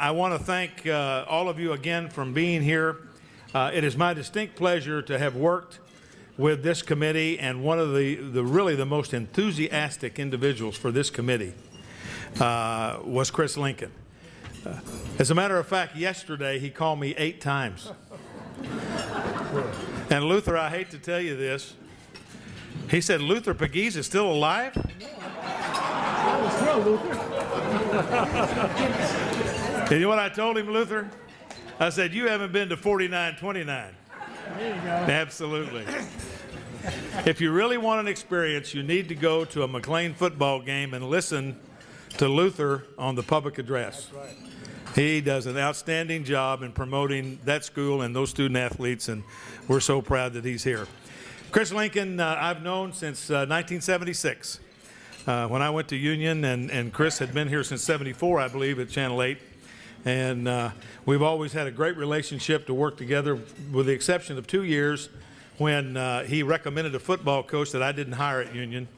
I want to thank all of you again for being here. It is my distinct pleasure to have worked with this committee, and one of the really the most enthusiastic individuals for this committee was Chris Lincoln. As a matter of fact, yesterday he called me 8 times. And Luther, I hate to tell you this, he said, Luther Pagis is still alive? And you know what I told him, Luther? I said, you haven't been to 4929. There you go. Absolutely. If you really want an experience, you need to go to a McLean football game and listen to Luther on the public address. That's right. He does an outstanding job in promoting that school and those student athletes, and we're so proud that he's here. Chris Lincoln, I've known since 1976. When I went to Union, and Chris had been here since '74, I believe, at Channel 8. And we've always had a great relationship to work together, with the exception of 2 years when he recommended a football coach that I didn't hire at Union,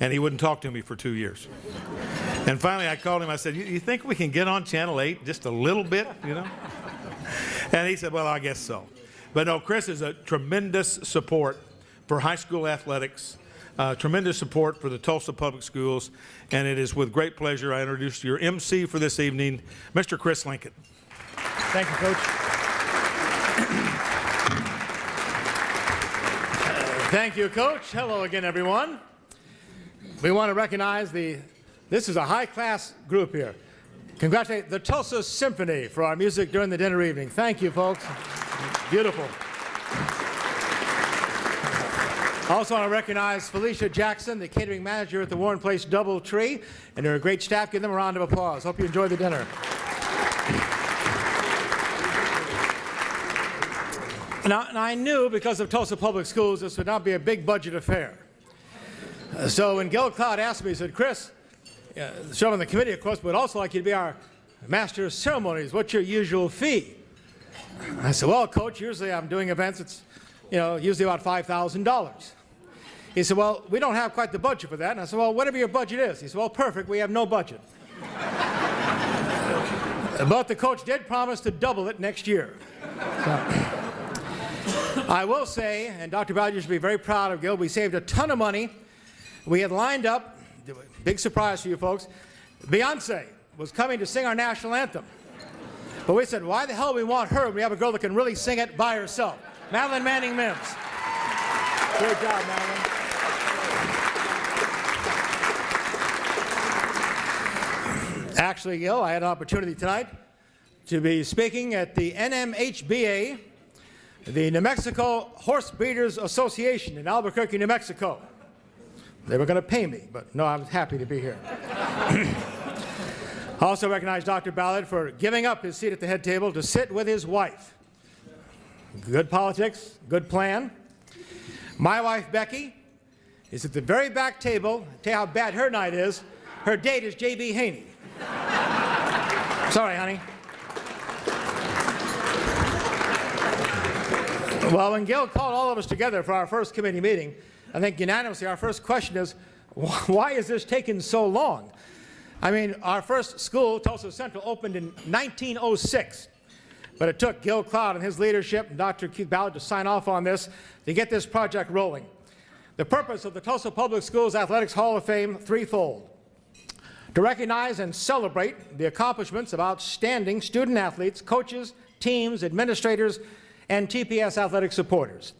and he wouldn't talk to me for 2 years. And finally I called him, I said, you think we can get on Channel 8 just a little bit, you know? And he said, well, I guess so. But no, Chris is a tremendous support for high school athletics, tremendous support for the Tulsa Public Schools, and it is with great pleasure I introduce your MC for this evening, Mr. Chris Lincoln. Thank you, Coach. Thank you, Coach. Hello again, everyone. We want to recognize this is a high-class group here. Congratulate the Tulsa Symphony for our music during the dinner evening. Thank you, folks. Beautiful. I also want to recognize Felicia Jackson, the catering manager at the Warren Place DoubleTree, and her great staff. Give them a round of applause. Hope you enjoy the dinner. Now, I knew because of Tulsa Public Schools this would not be a big budget affair. So when Gil Cloud asked me, he said, Chris, serving on the committee, of course, but also like you to be our master of ceremonies. What's your usual fee? I said, well, Coach, usually I'm doing events, it's usually about $5,000. He said, well, we don't have quite the budget for that. And I said, well, whatever your budget is. He said, well, perfect, we have no budget. But the coach did promise to double it next year. So, I will say, and Dr. Ballard should be very proud of Gil, we saved a ton of money. We had lined up, big surprise for you folks, Beyonce was coming to sing our national anthem. But we said, why the hell do we want her when we have a girl that can really sing it by herself? Madeline Manning Mims. Great job, Madeline. Actually, Gil, I had an opportunity tonight to be speaking at the NMHBA, the New Mexico Horse Breeders Association in Albuquerque, New Mexico. They were going to pay me, but no, I was happy to be here. I also recognize Dr. Ballard for giving up his seat at the head table to sit with his wife. Good politics, good plan. My wife, Becky, is at the very back table. I'll tell you how bad her night is. Her date is J.B. Haney. Sorry, honey. Well, when Gil called all of us together for our first committee meeting, I think unanimously our first question is, why is this taking so long? I mean, our first school, Tulsa Central, opened in 1906. But it took Gil Cloud and his leadership and Dr. Keith Ballard to sign off on this to get this project rolling. The purpose of the Tulsa Public Schools Athletics Hall of Fame, threefold: to recognize and celebrate the accomplishments of outstanding student athletes, coaches, teams, administrators, and TPS athletic supporters;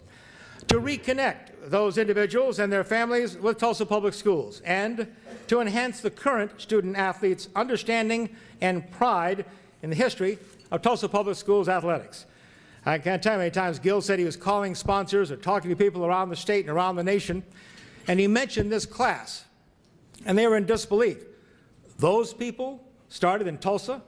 to reconnect those individuals and their families with Tulsa Public Schools; and to enhance the current student athletes' understanding and pride in the history of Tulsa Public Schools athletics. I can't tell you how many times Gil said he was calling sponsors or talking to people around the state and around the nation, and he mentioned this class, and they were in disbelief. Those people started in Tulsa?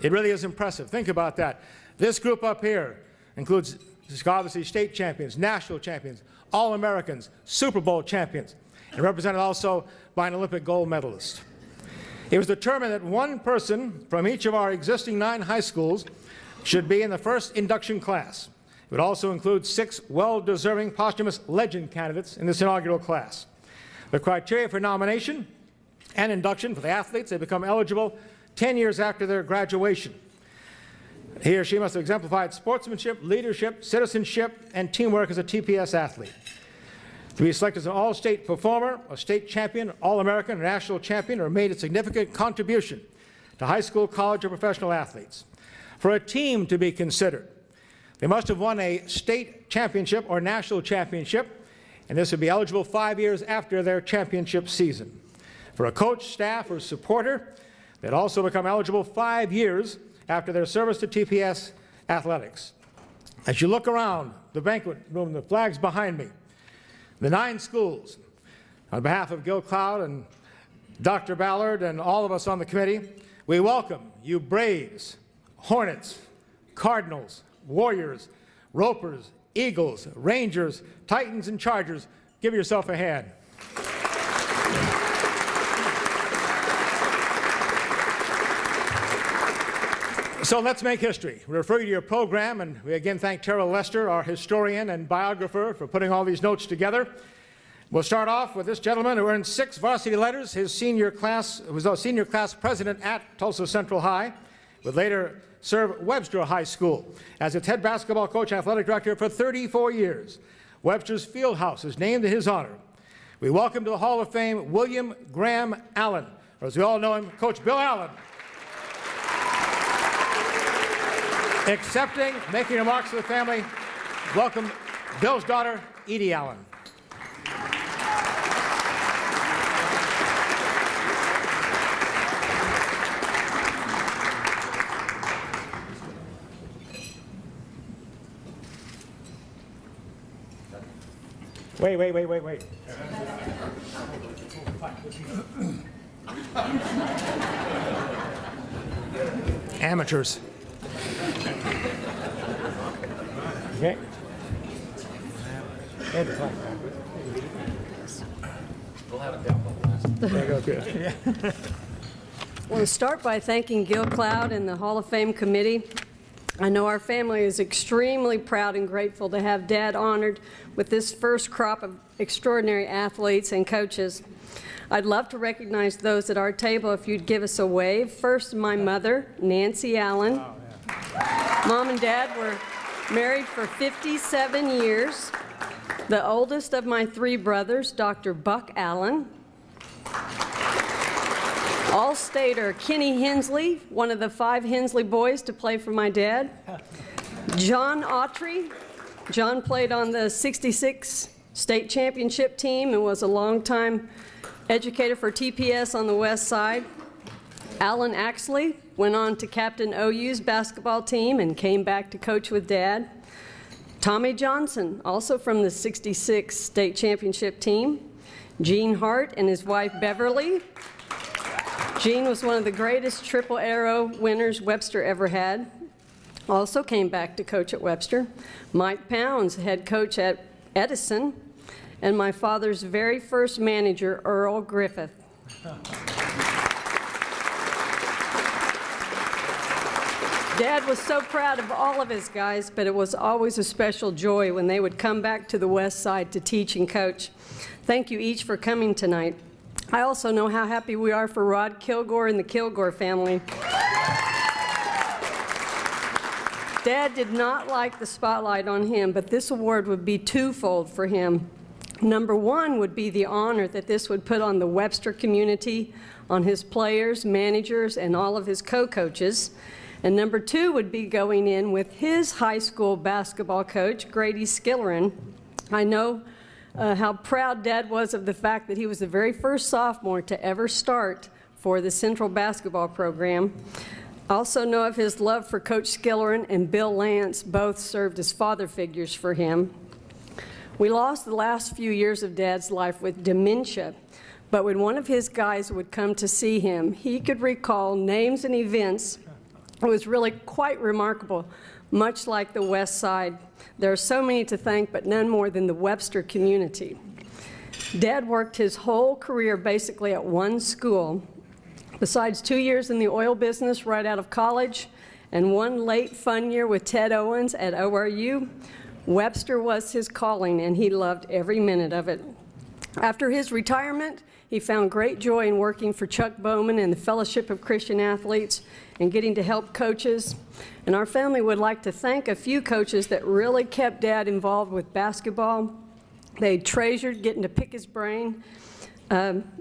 It really is impressive. Think about that. This group up here includes obviously state champions, national champions, All-Americans, Super Bowl champions, and represented also by an Olympic gold medalist. It was determined that one person from each of our existing 9 high schools should be in the first induction class. It would also include 6 well-deserving posthumous legend candidates in this inaugural class. The criteria for nomination and induction for the athletes, they become eligible 10 years after their graduation. He or she must have exemplified sportsmanship, leadership, citizenship, and teamwork as a TPS athlete. To be selected as an all-state performer, a state champion, All-American, or national champion, or made a significant contribution to high school, college, or professional athletes. For a team to be considered, they must have won a state championship or national championship, and this would be eligible 5 years after their championship season. For a coach, staff, or supporter, they'd also become eligible 5 years after their service to TPS athletics. As you look around the banquet room, the flag's behind me, the 9 schools, on behalf of Gil Cloud and Dr. Ballard and all of us on the committee, we welcome you Braves, Hornets, Cardinals, Warriors, Ropers, Eagles, Rangers, Titans, and Chargers. Give yourself a hand. So let's make history. We refer you to your program, and we again thank Terrell Lester, our historian and biographer, for putting all these notes together. We'll start off with this gentleman who earned 6 varsity letters. His senior class was a senior class president at Tulsa Central High, would later serve Webster High School as its head basketball coach and athletic director for 34 years. Webster's field house is named in his honor. We welcome to the Hall of Fame William Graham Allen, or as we all know him, Coach Bill Allen. Accepting, making remarks to the family, welcome Bill's daughter, Edie Allen. Wait. Amateurs. Okay. We'll have it down the last. There you go, good. I want to start by thanking Gil Cloud and the Hall of Fame committee. I know our family is extremely proud and grateful to have Dad honored with this first crop of extraordinary athletes and coaches. I'd love to recognize those at our table if you'd give us a wave. First, my mother, Nancy Allen. Oh, yeah. Mom and Dad were married for 57 years. The oldest of my 3 brothers, Dr. Buck Allen. All-stater Kenny Hensley, one of the 5 Hensley boys to play for my dad. John Autry. John played on the '66 state championship team and was a longtime educator for TPS on the west side. Alan Axley went on to captain OU's basketball team and came back to coach with Dad. Tommy Johnson, also from the '66 state championship team. Gene Hart and his wife Beverly. Gene was one of the greatest triple arrow winners Webster ever had. Also came back to coach at Webster. Mike Pounds, head coach at Edison. And my father's very first manager, Earl Griffith. Dad was so proud of all of his guys, but it was always a special joy when they would come back to the west side to teach and coach. Thank you each for coming tonight. I also know how happy we are for Rod Kilgore and the Kilgore family. Dad did not like the spotlight on him, but this award would be twofold for him. Number 1 would be the honor that this would put on the Webster community, on his players, managers, and all of his co-coaches. And number 2 would be going in with his high school basketball coach, Grady Skillern. I know how proud Dad was of the fact that he was the very first sophomore to ever start for the Central basketball program. I also know of his love for Coach Skillern and Bill Lance. Both served as father figures for him. We lost the last few years of Dad's life with dementia, but when one of his guys would come to see him, he could recall names and events. It was really quite remarkable, much like the West Side. There are so many to thank, but none more than the Webster community. Dad worked his whole career basically at one school. Besides 2 years in the oil business right out of college and 1 late fun year with Ted Owens at ORU, Webster was his calling, and he loved every minute of it. After his retirement, He found great joy in working for Chuck Bowman and the Fellowship of Christian Athletes and getting to help coaches. And our family would like to thank a few coaches that really kept Dad involved with basketball. They treasured getting to pick his brain,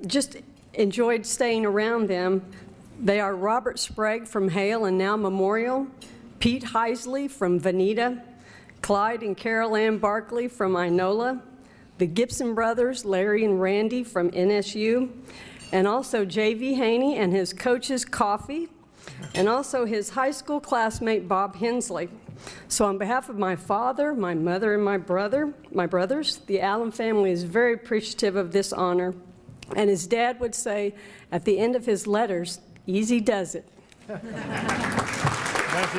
just enjoyed staying around them. They are Robert Sprague from Hale and now Memorial, Pete Heisley from Veneta, Clyde and Carol Ann Barkley from Inola, the Gibson brothers, Larry and Randy from NSU, and also J.V. Haney and his coaches, Coffee, and also his high school classmate, Bob Hensley. So on behalf of my father, my mother, and my brothers, the Allen family is very appreciative of this honor. And as Dad would say at the end of his letters, easy does it. Nicely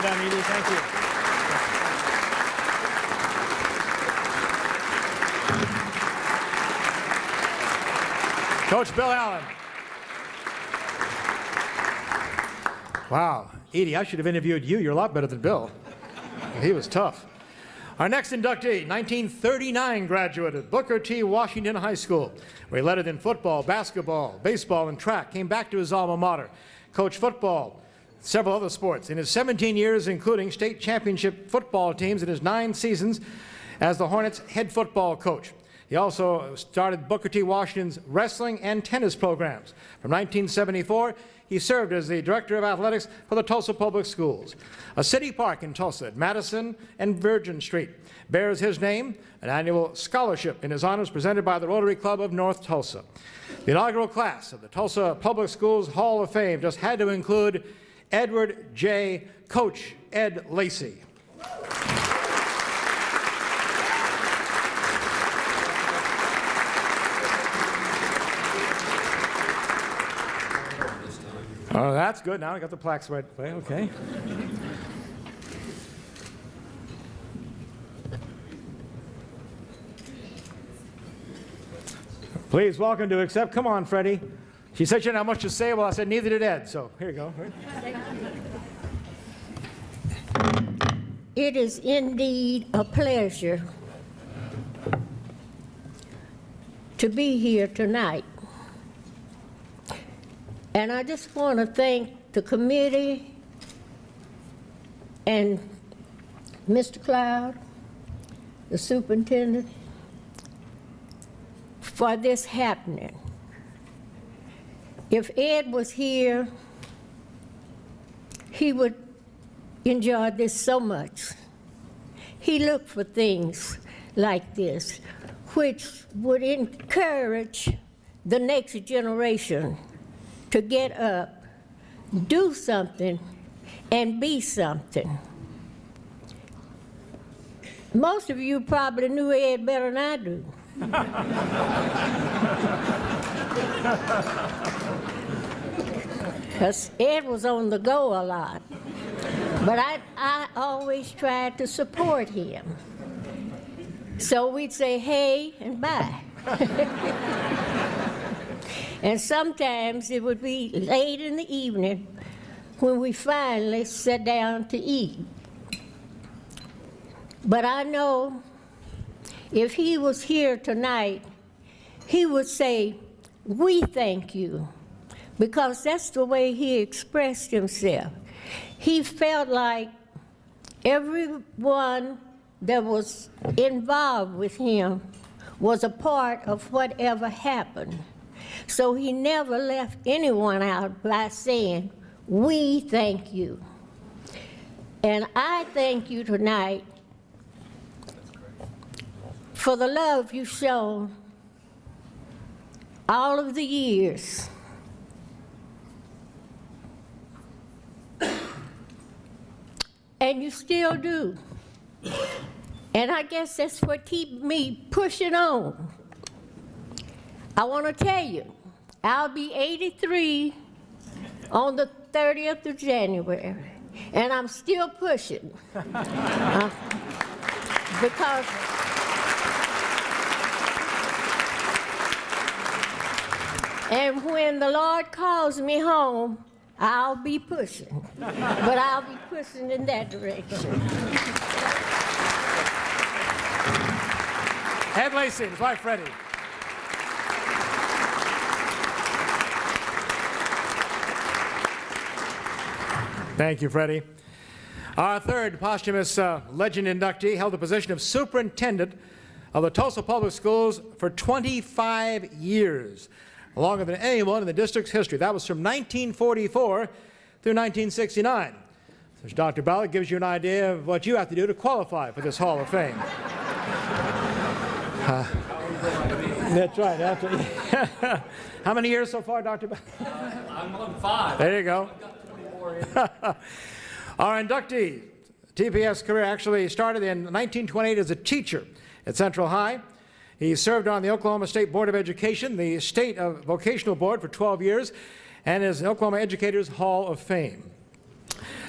done, Edie. Thank you. Coach Bill Allen. Wow, Edie, I should have interviewed you. You're a lot better than Bill. He was tough. Our next inductee, 1939 graduate of Booker T. Washington High School, where he led it in football, basketball, baseball, and track. Came back to his alma mater, coached football, several other sports. In his 17 years, including state championship football teams in his 9 seasons as the Hornets' head football coach. He also started Booker T. Washington's wrestling and tennis programs. From 1974, he served as the director of athletics for the Tulsa Public Schools. A city park in Tulsa at Madison and Virgin Street bears his name. An annual scholarship in his honors presented by the Rotary Club of North Tulsa. The inaugural class of the Tulsa Public Schools Hall of Fame just had to include Edward J. Coach Ed Lacy. Oh, that's good. Now I got the plaques right way. Okay. Please welcome to accept. Come on, Freddie. She said she didn't have much to say. Well, I said neither did Ed. So here you go. It is indeed a pleasure to be here tonight. And I just want to thank the committee and Mr. Cloud, the superintendent, for this happening. If Ed was here, he would enjoy this so much. He looked for things like this, which would encourage the next generation to get up, do something, and be something. Most of you probably knew Ed better than I do. Because Ed was on the go a lot. But I always tried to support him. So we'd say hey and bye. And sometimes it would be late in the evening when we finally sat down to eat. But I know if he was here tonight, he would say, "We thank you," because that's the way he expressed himself. He felt like everyone that was involved with him was a part of whatever happened. So he never left anyone out by saying, "We thank you." And I thank you tonight for the love you've shown all of the years. And you still do. And I guess that's what keeps me pushing on. I want to tell you, I'll be 83 on the 30th of January, and I'm still pushing. Because and when the Lord calls me home, I'll be pushing. But I'll be pushing in that direction. Ed Lacy, his wife Freddie. Thank you, Freddie. Our third posthumous legend inductee held the position of superintendent of the Tulsa Public Schools for 25 years, longer than anyone in the district's history. That was from 1944 through 1969. So Dr. Ballard gives you an idea of what you have to do to qualify for this Hall of Fame. That's right. That's right. How many years so far, Dr. Ballard? I'm on 5. There you go. I've got 24 in. Our inductee, TPS career actually started in 1928 as a teacher at Central High. He served on the Oklahoma State Board of Education, the State Vocational Board for 12 years, and is an Oklahoma Educators Hall of Fame.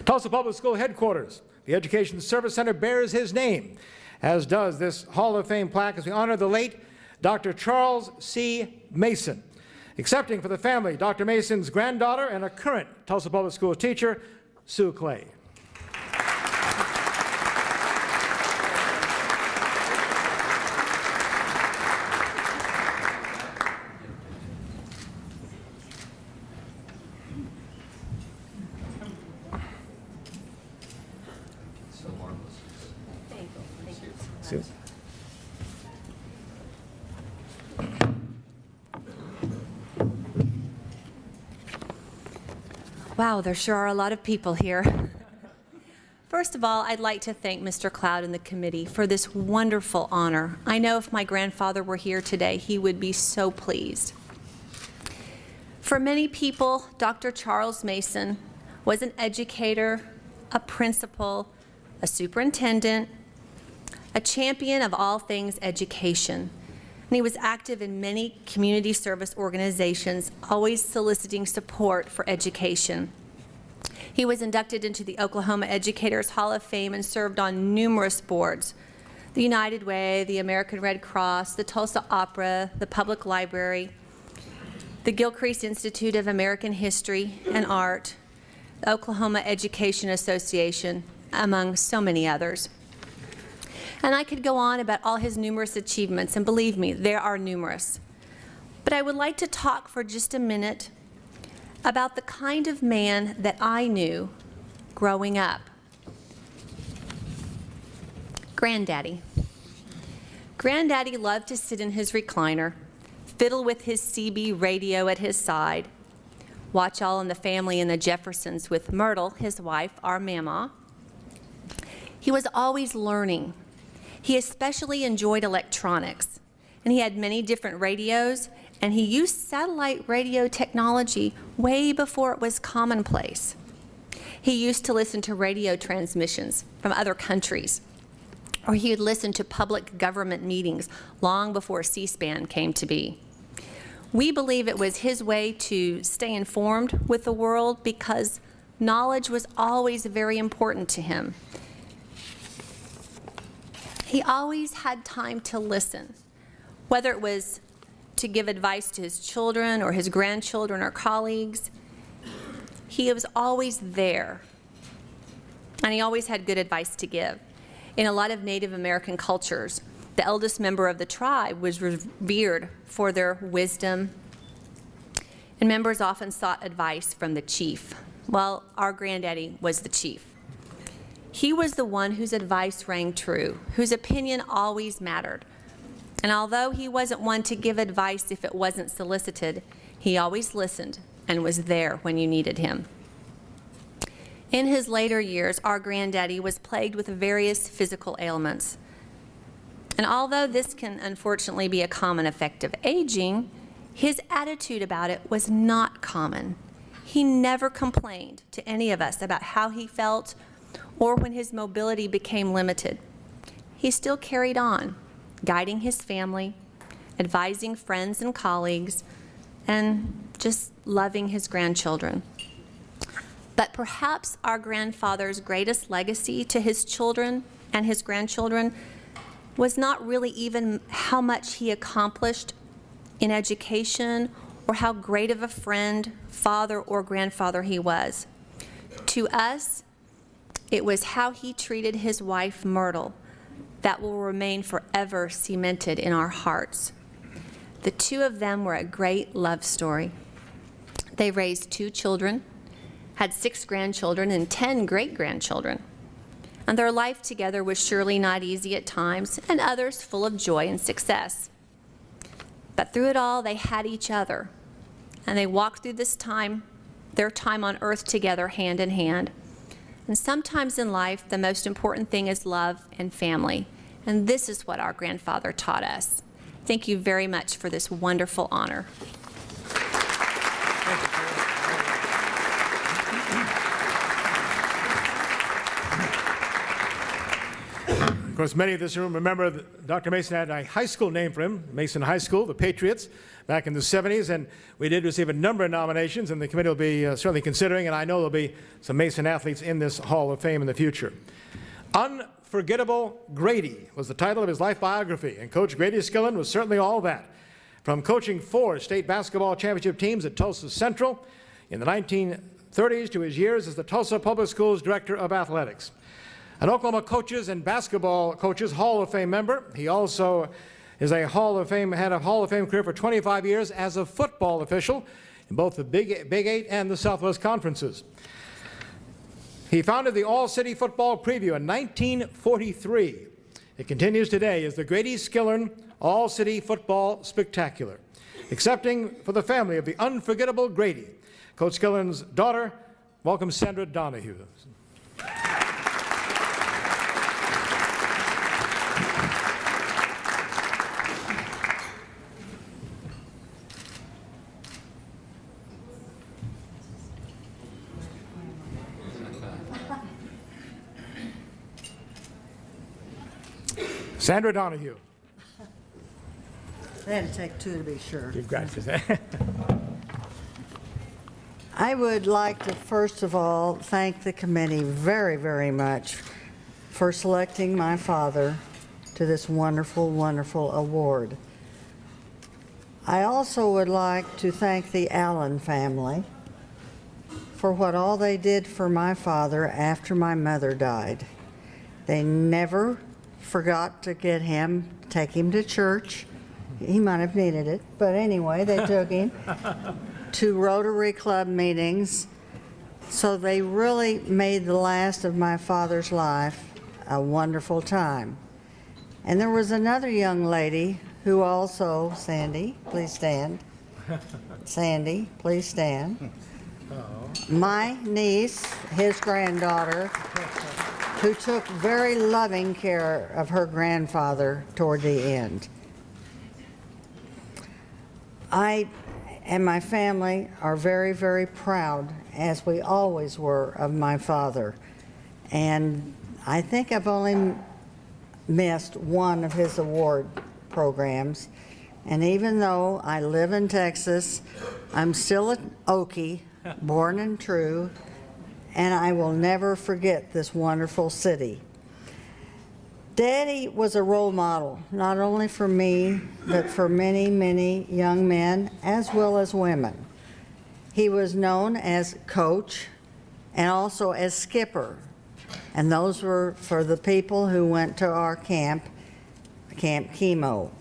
Tulsa Public School headquarters, the Education Service Center, bears his name, as does this Hall of Fame plaque as we honor the late Dr. Charles C. Mason. Accepting for the family, Dr. Mason's granddaughter and a current Tulsa Public Schools teacher, Sue Clay. Sue. Wow, there sure are a lot of people here. First of all, I'd like to thank Mr. Cloud and the committee for this wonderful honor. I know if my grandfather were here today, he would be so pleased. For many people, Dr. Charles Mason was an educator, a principal, a superintendent, a champion of all things education. And he was active in many community service organizations, always soliciting support for education. He was inducted into the Oklahoma Educators Hall of Fame and served on numerous boards: the United Way, the American Red Cross, the Tulsa Opera, the Public Library, the Gilcrease Institute of American History and Art, the Oklahoma Education Association, among so many others. And I could go on about all his numerous achievements, and believe me, there are numerous. But I would like to talk for just a minute about the kind of man that I knew growing up. Granddaddy. Granddaddy loved to sit in his recliner, fiddle with his CB radio at his side, watch All in the Family and the Jeffersons with Myrtle, his wife, our mama. He was always learning. He especially enjoyed electronics, and he had many different radios, and he used satellite radio technology way before it was commonplace. He used to listen to radio transmissions from other countries, or he would listen to public government meetings long before C-SPAN came to be. We believe it was his way to stay informed with the world because knowledge was always very important to him. He always had time to listen, whether it was to give advice to his children or his grandchildren or colleagues. He was always there, and he always had good advice to give. In a lot of Native American cultures, the eldest member of the tribe was revered for their wisdom, and members often sought advice from the chief. Well, our granddaddy was the chief. He was the one whose advice rang true, whose opinion always mattered. And although he wasn't one to give advice if it wasn't solicited, he always listened and was there when you needed him. In his later years, our granddaddy was plagued with various physical ailments. And although this can unfortunately be a common effect of aging, his attitude about it was not common. He never complained to any of us about how he felt or when his mobility became limited. He still carried on, guiding his family, advising friends and colleagues, and just loving his grandchildren. But perhaps our grandfather's greatest legacy to his children and his grandchildren was not really even how much he accomplished in education or how great of a friend, father, or grandfather he was. To us, it was how he treated his wife, Myrtle, that will remain forever cemented in our hearts. The two of them were a great love story. They raised 2 children, had 6 grandchildren and 10 great-grandchildren. And their life together was surely not easy at times, and others full of joy and success. But through it all, they had each other, and they walked through this time, their time on earth together, hand in hand. And sometimes in life, the most important thing is love and family. And this is what our grandfather taught us. Thank you very much for this wonderful honor. Of course, many of this room remember that Dr. Mason had a high school name for him, Mason High School, the Patriots, back in the 70s, and we did receive a number of nominations, and the committee will be certainly considering, and I know there'll be some Mason athletes in this Hall of Fame in the future. Unforgettable Grady was the title of his life biography, and Coach Grady Skillern was certainly all that. From coaching 4 state basketball championship teams at Tulsa Central in the 1930s to his years as the Tulsa Public Schools Director of Athletics. An Oklahoma Coaches and Basketball Coaches Hall of Fame member, he also is had a Hall of Fame career for 25 years as a football official in both the Big 8 and the Southwest Conferences. He founded the All-City Football Preview in 1943. It continues today as the Grady Skillern All-City Football Spectacular, accepting for the family of the unforgettable Grady. Coach Skillern's daughter, welcome Sandra Donahue. Sandra Donahue. They had to take 2 to be sure. Congratulations. I would like to first of all thank the committee very, very much for selecting my father to this wonderful, wonderful award. I also would like to thank the Allen family for what all they did for my father after my mother died. They never forgot to take him to church. He might have needed it, but anyway, they took him to Rotary Club meetings. So they really made the last of my father's life a wonderful time. And there was another young lady who also, Sandy, please stand. Sandy, please stand. My niece, his granddaughter, who took very loving care of her grandfather toward the end. I and my family are very, very proud, as we always were, of my father. And I think I've only missed one of his award programs. And even though I live in Texas, I'm still an Okie, born and true, and I will never forget this wonderful city. Daddy was a role model, not only for me, but for many, many young men as well as women. He was known as coach and also as skipper, and those were for the people who went to our camp, Camp Chemo.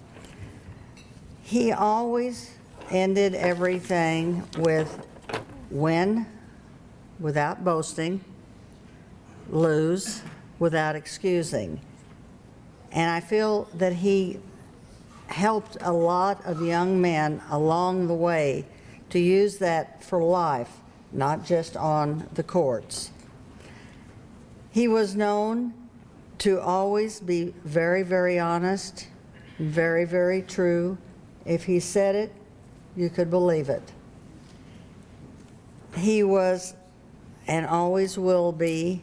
He always ended everything with win without boasting, lose without excusing. And I feel that he helped a lot of young men along the way to use that for life, not just on the courts. He was known to always be very, very honest, very, very true. If he said it, you could believe it. He was and always will be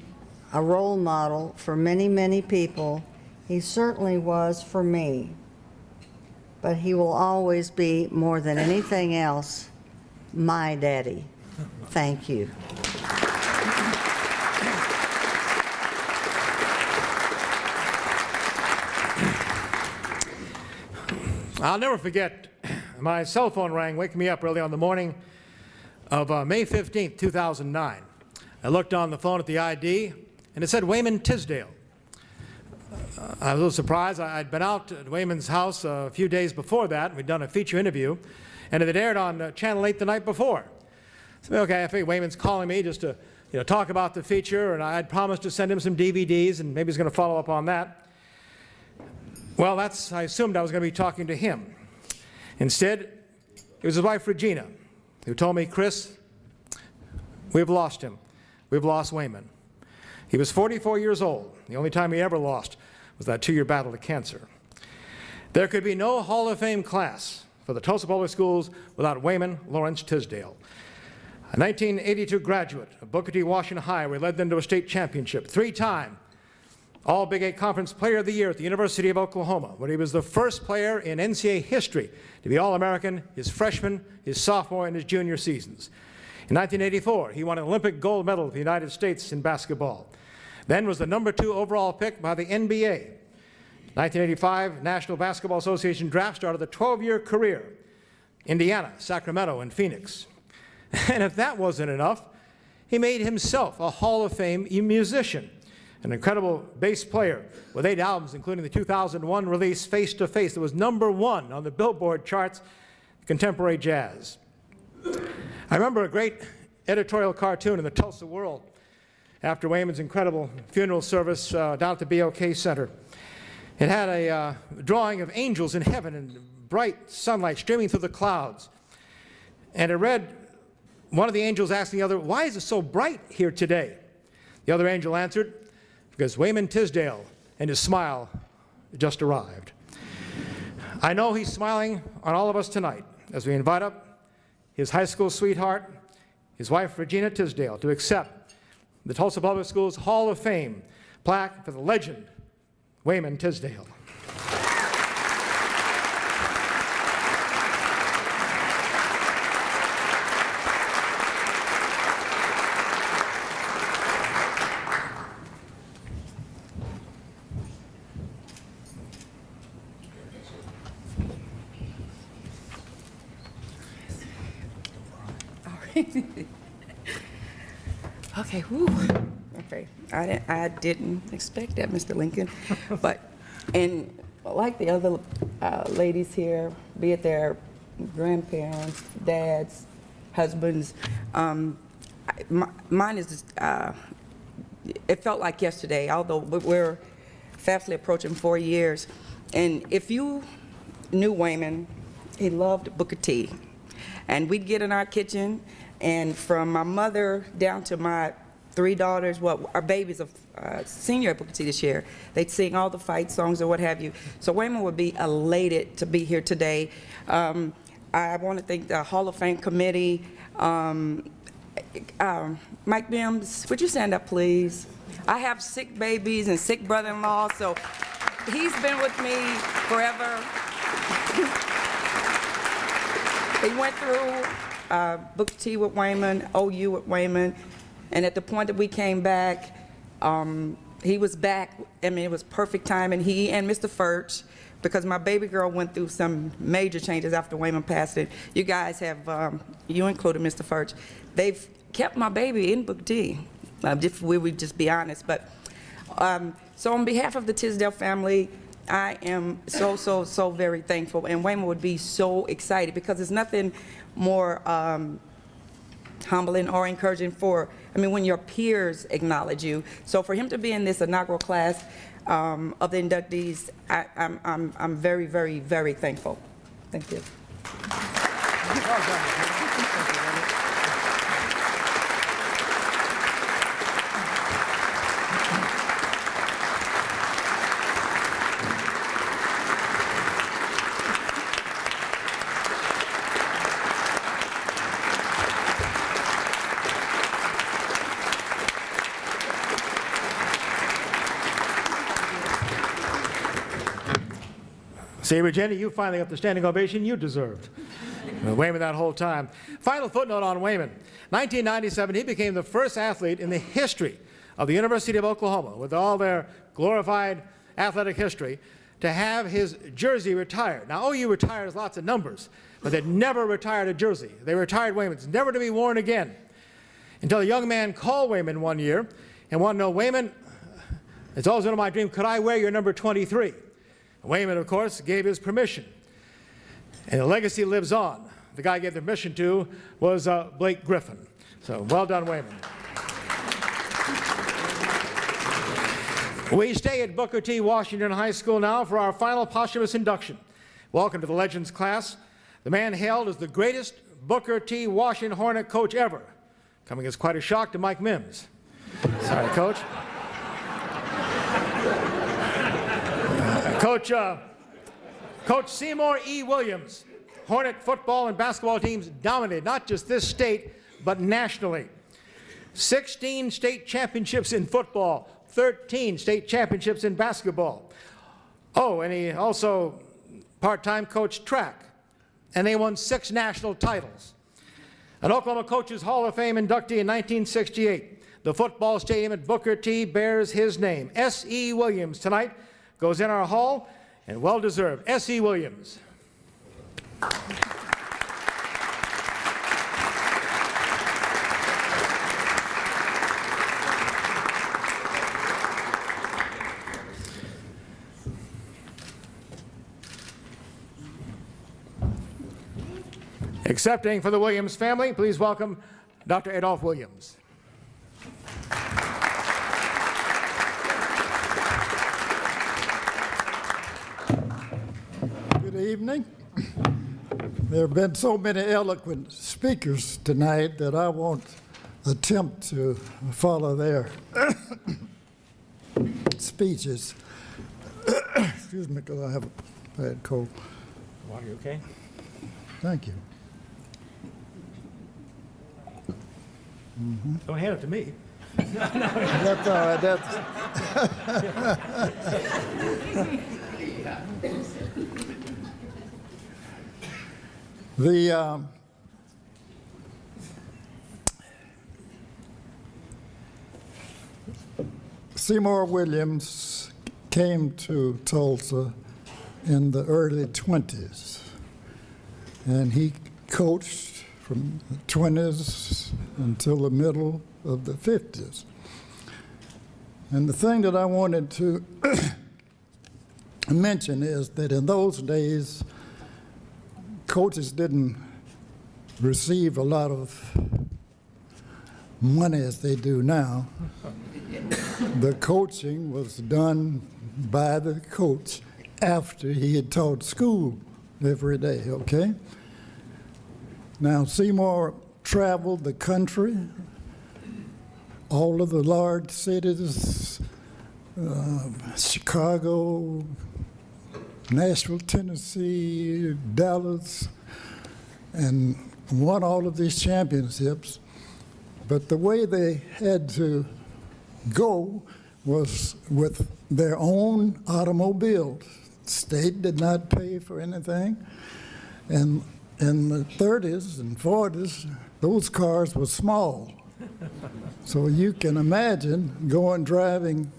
a role model for many, many people. He certainly was for me, but he will always be, more than anything else, my daddy. Thank you. I'll never forget, my cell phone rang, waking me up early on the morning of May 15th, 2009. I looked on the phone at the ID, and it said Wayman, Tisdale. I was a little surprised. I'd been out at Wayman's house a few days before that. We'd done a feature interview, and it had aired on Channel 8 the night before. Okay, I figured Wayman's calling me just to talk about the feature, and I'd promised to send him some DVDs, and maybe he's going to follow up on that. Well, I assumed I was going to be talking to him. Instead, it was his wife, Regina, who told me, Chris, we've lost him. We've lost Wayman. He was 44 years old. The only time he ever lost was that 2-year battle to cancer. There could be no Hall of Fame class for the Tulsa Public Schools without Wayman Lawrence Tisdale. A 1982 graduate of Booker T. Washington High, where he led them to a state championship. 3-time All Big 8 Conference Player of the Year at the University of Oklahoma, where he was the first player in NCAA history to be All-American his freshman, his sophomore, and his junior seasons. In 1984, he won an Olympic gold medal for the United States in basketball. Then was the #2 overall pick by the NBA. 1985 National Basketball Association draft started a 12-year career. Indiana, Sacramento, and Phoenix. And if that wasn't enough, he made himself a Hall of Fame musician, an incredible bass player with 8 albums, including the 2001 release Face to Face that was #1 on the Billboard charts, contemporary jazz. I remember a great editorial cartoon in the Tulsa World after Wayman's incredible funeral service down at the BOK Center. It had a drawing of angels in heaven and bright sunlight streaming through the clouds. And it read, one of the angels asking the other, why is it so bright here today? The other angel answered, because Wayman Tisdale and his smile just arrived. I know he's smiling on all of us tonight as we invite up his high school sweetheart, his wife Regina Tisdale, to accept the Tulsa Public Schools Hall of Fame plaque for the legend, Wayman Tisdale. Okay, whew. Okay, I didn't expect that, Mr. Lincoln, but, and like the other ladies here, be it their grandparents, dads, husbands, mine is, it felt like yesterday, although we're fastly approaching 4 years, and if you knew Wayman, he loved Booker T, and we'd get in our kitchen, and from my mother down to my 3 daughters, well, our babies are senior at Booker T this year, they'd sing all the fight songs or what have you. So Wayman would be elated to be here today. I want to thank the Hall of Fame committee. Mike Bims, would you stand up, please? I have sick babies and sick brother-in-law, so he's been with me forever. He went through Booker T with Wayman, OU with Wayman, and at the point that we came back, he was back. I mean, it was perfect time, and he and Mr. Furch, because my baby girl went through some major changes after Wayman passed it. You guys have, you included Mr. Furch, they've kept my baby in Booker T. If we would just be honest, but so on behalf of the Tisdale family, I am so very thankful, and Wayman would be so excited because there's nothing more humbling or encouraging when your peers acknowledge you. So for him to be in this inaugural class of the inductees, I'm very thankful. Thank you. See, Regina, you finally got the standing ovation you deserved. Wayman that whole time. Final footnote on Wayman. 1997, he became the first athlete in the history of the University of Oklahoma, with all their glorified athletic history, to have his jersey retired. Now, OU retires lots of numbers, but they never retired a jersey. They retired Wayman's, never to be worn again. Until a young man called Wayman one year and wanted to know, Wayman, it's always been my dream, could I wear your number 23? Wayman, of course, gave his permission, and the legacy lives on. The guy he gave the permission to was Blake Griffin. So well done, Wayman. We stay at Booker T. Washington High School now for our final posthumous induction. Welcome to the Legends class. The man hailed as the greatest Booker T. Washington Hornet coach ever, coming as quite a shock to Mike Mims. Sorry, Coach. Coach Seymour E. Williams. Hornet football and basketball teams dominated not just this state, but nationally. 16 state championships in football, 13 state championships in basketball. Oh, and he also part-time coached track, and they won 6 national titles. An Oklahoma Coaches Hall of Fame inductee in 1968. The football stadium at Booker T bears his name. S.E. Williams tonight goes in our hall, and well-deserved. S.E. Williams. Accepting for the Williams family, please welcome Dr. Adolph Williams. Good evening. There have been so many eloquent speakers tonight that I won't attempt to follow their speeches. Excuse me, because I have a bad cold. Are you okay? Thank you. Don't hand it to me. That's all right. The Seymour Williams came to Tulsa in the early 20s, and he coached from the 20s until the middle of the 50s. And the thing that I wanted to mention is that in those days, coaches didn't receive a lot of money as they do now. The coaching was done by the coach after he had taught school every day, okay? Now, Seymour traveled the country, all of the large cities, Chicago, Nashville, Tennessee, Dallas, and won all of these championships. But the way they had to go was with their own automobiles. The state did not pay for anything. And in the 30s and 40s, those cars were small. So you can imagine driving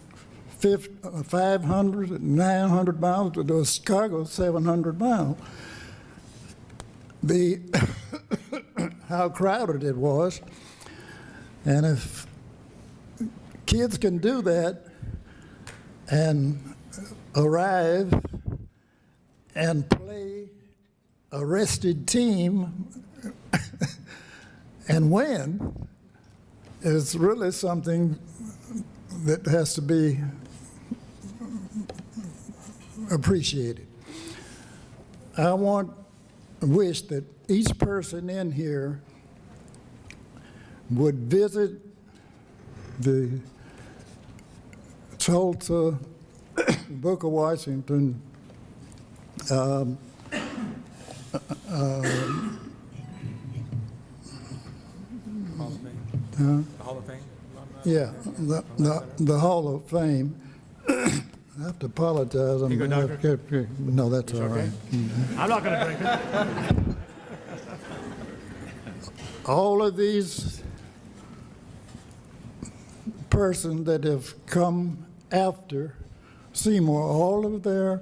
500, 900 miles to Chicago, 700 miles. How crowded it was. And if kids can do that and arrive and play a rested team and win, is really something that has to be appreciated. I wish that each person in here would visit the Tulsa Booker Washington Hall of Fame? Yeah, the Hall of Fame. I have to apologize. You good, Doctor? No, that's all right. I'm not going to drink it. All of these persons that have come after Seymour, all of their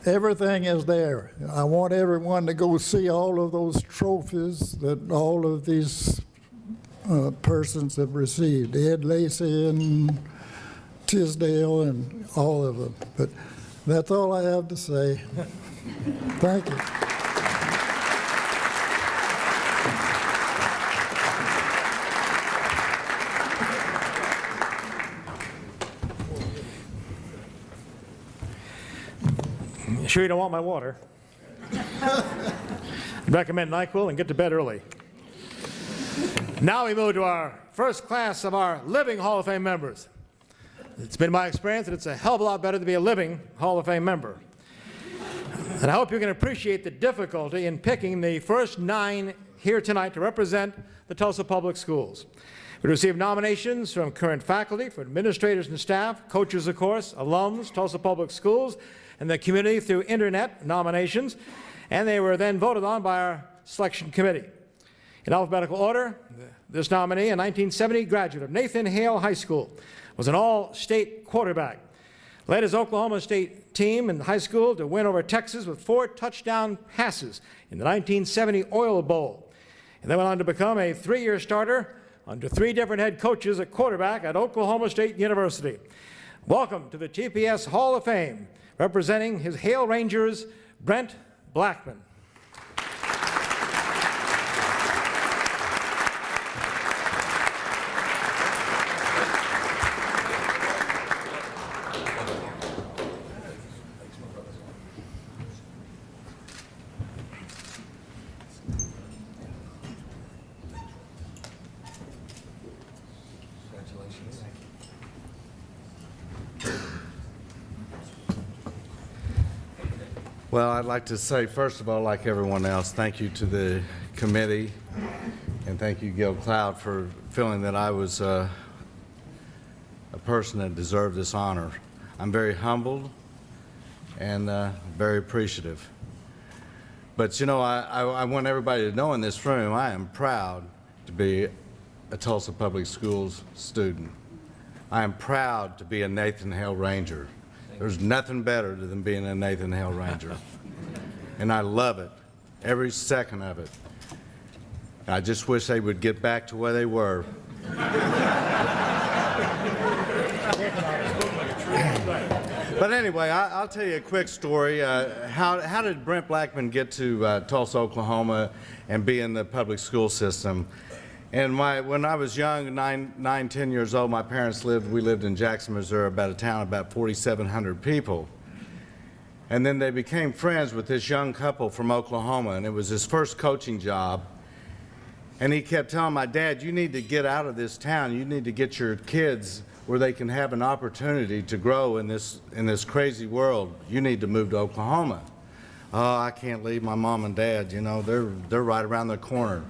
everything is there. I want everyone to go see all of those trophies that all of these persons have received. Ed Lacy and Tisdale and all of them. But that's all I have to say. Thank you. You sure you don't want my water? Recommend NyQuil and get to bed early. Now we move to our first class of our living Hall of Fame members. It's been my experience that it's a hell of a lot better to be a living Hall of Fame member. And I hope you can appreciate the difficulty in picking the first 9 here tonight to represent the Tulsa Public Schools. We received nominations from current faculty, from administrators and staff, coaches, of course, alums, Tulsa Public Schools, and the community through internet nominations, and they were then voted on by our selection committee. In alphabetical order, this nominee, a 1970 graduate of Nathan Hale High School, was an all-state quarterback, led his Oklahoma State team in high school to win over Texas with 4 touchdown passes in the 1970 Oil Bowl, and then went on to become a 3-year starter under 3 different head coaches at quarterback at Oklahoma State University. Welcome to the TPS Hall of Fame, representing his Hale Rangers, Brent Blackman. Well, I'd like to say, first of all, like everyone else, thank you to the committee, and thank you, Gil Cloud, for feeling that I was a person that deserved this honor. I'm very humbled and very appreciative. But, you know, I want everybody to know in this room, I am proud to be a Tulsa Public Schools student. I am proud to be a Nathan Hale Ranger. There's nothing better than being a Nathan Hale Ranger. And I love it, every second of it. I just wish they would get back to where they were. But anyway, I'll tell you a quick story. How did Brent Blackman get to Tulsa, Oklahoma and be in the public school system? And when I was young, 10 years old, my parents we lived in Jackson, Missouri, about a town of about 4,700 people. And then they became friends with this young couple from Oklahoma, and it was his first coaching job. And he kept telling my dad, you need to get out of this town. You need to get your kids where they can have an opportunity to grow in this crazy world. You need to move to Oklahoma. Oh, I can't leave my mom and dad, you know, they're right around the corner.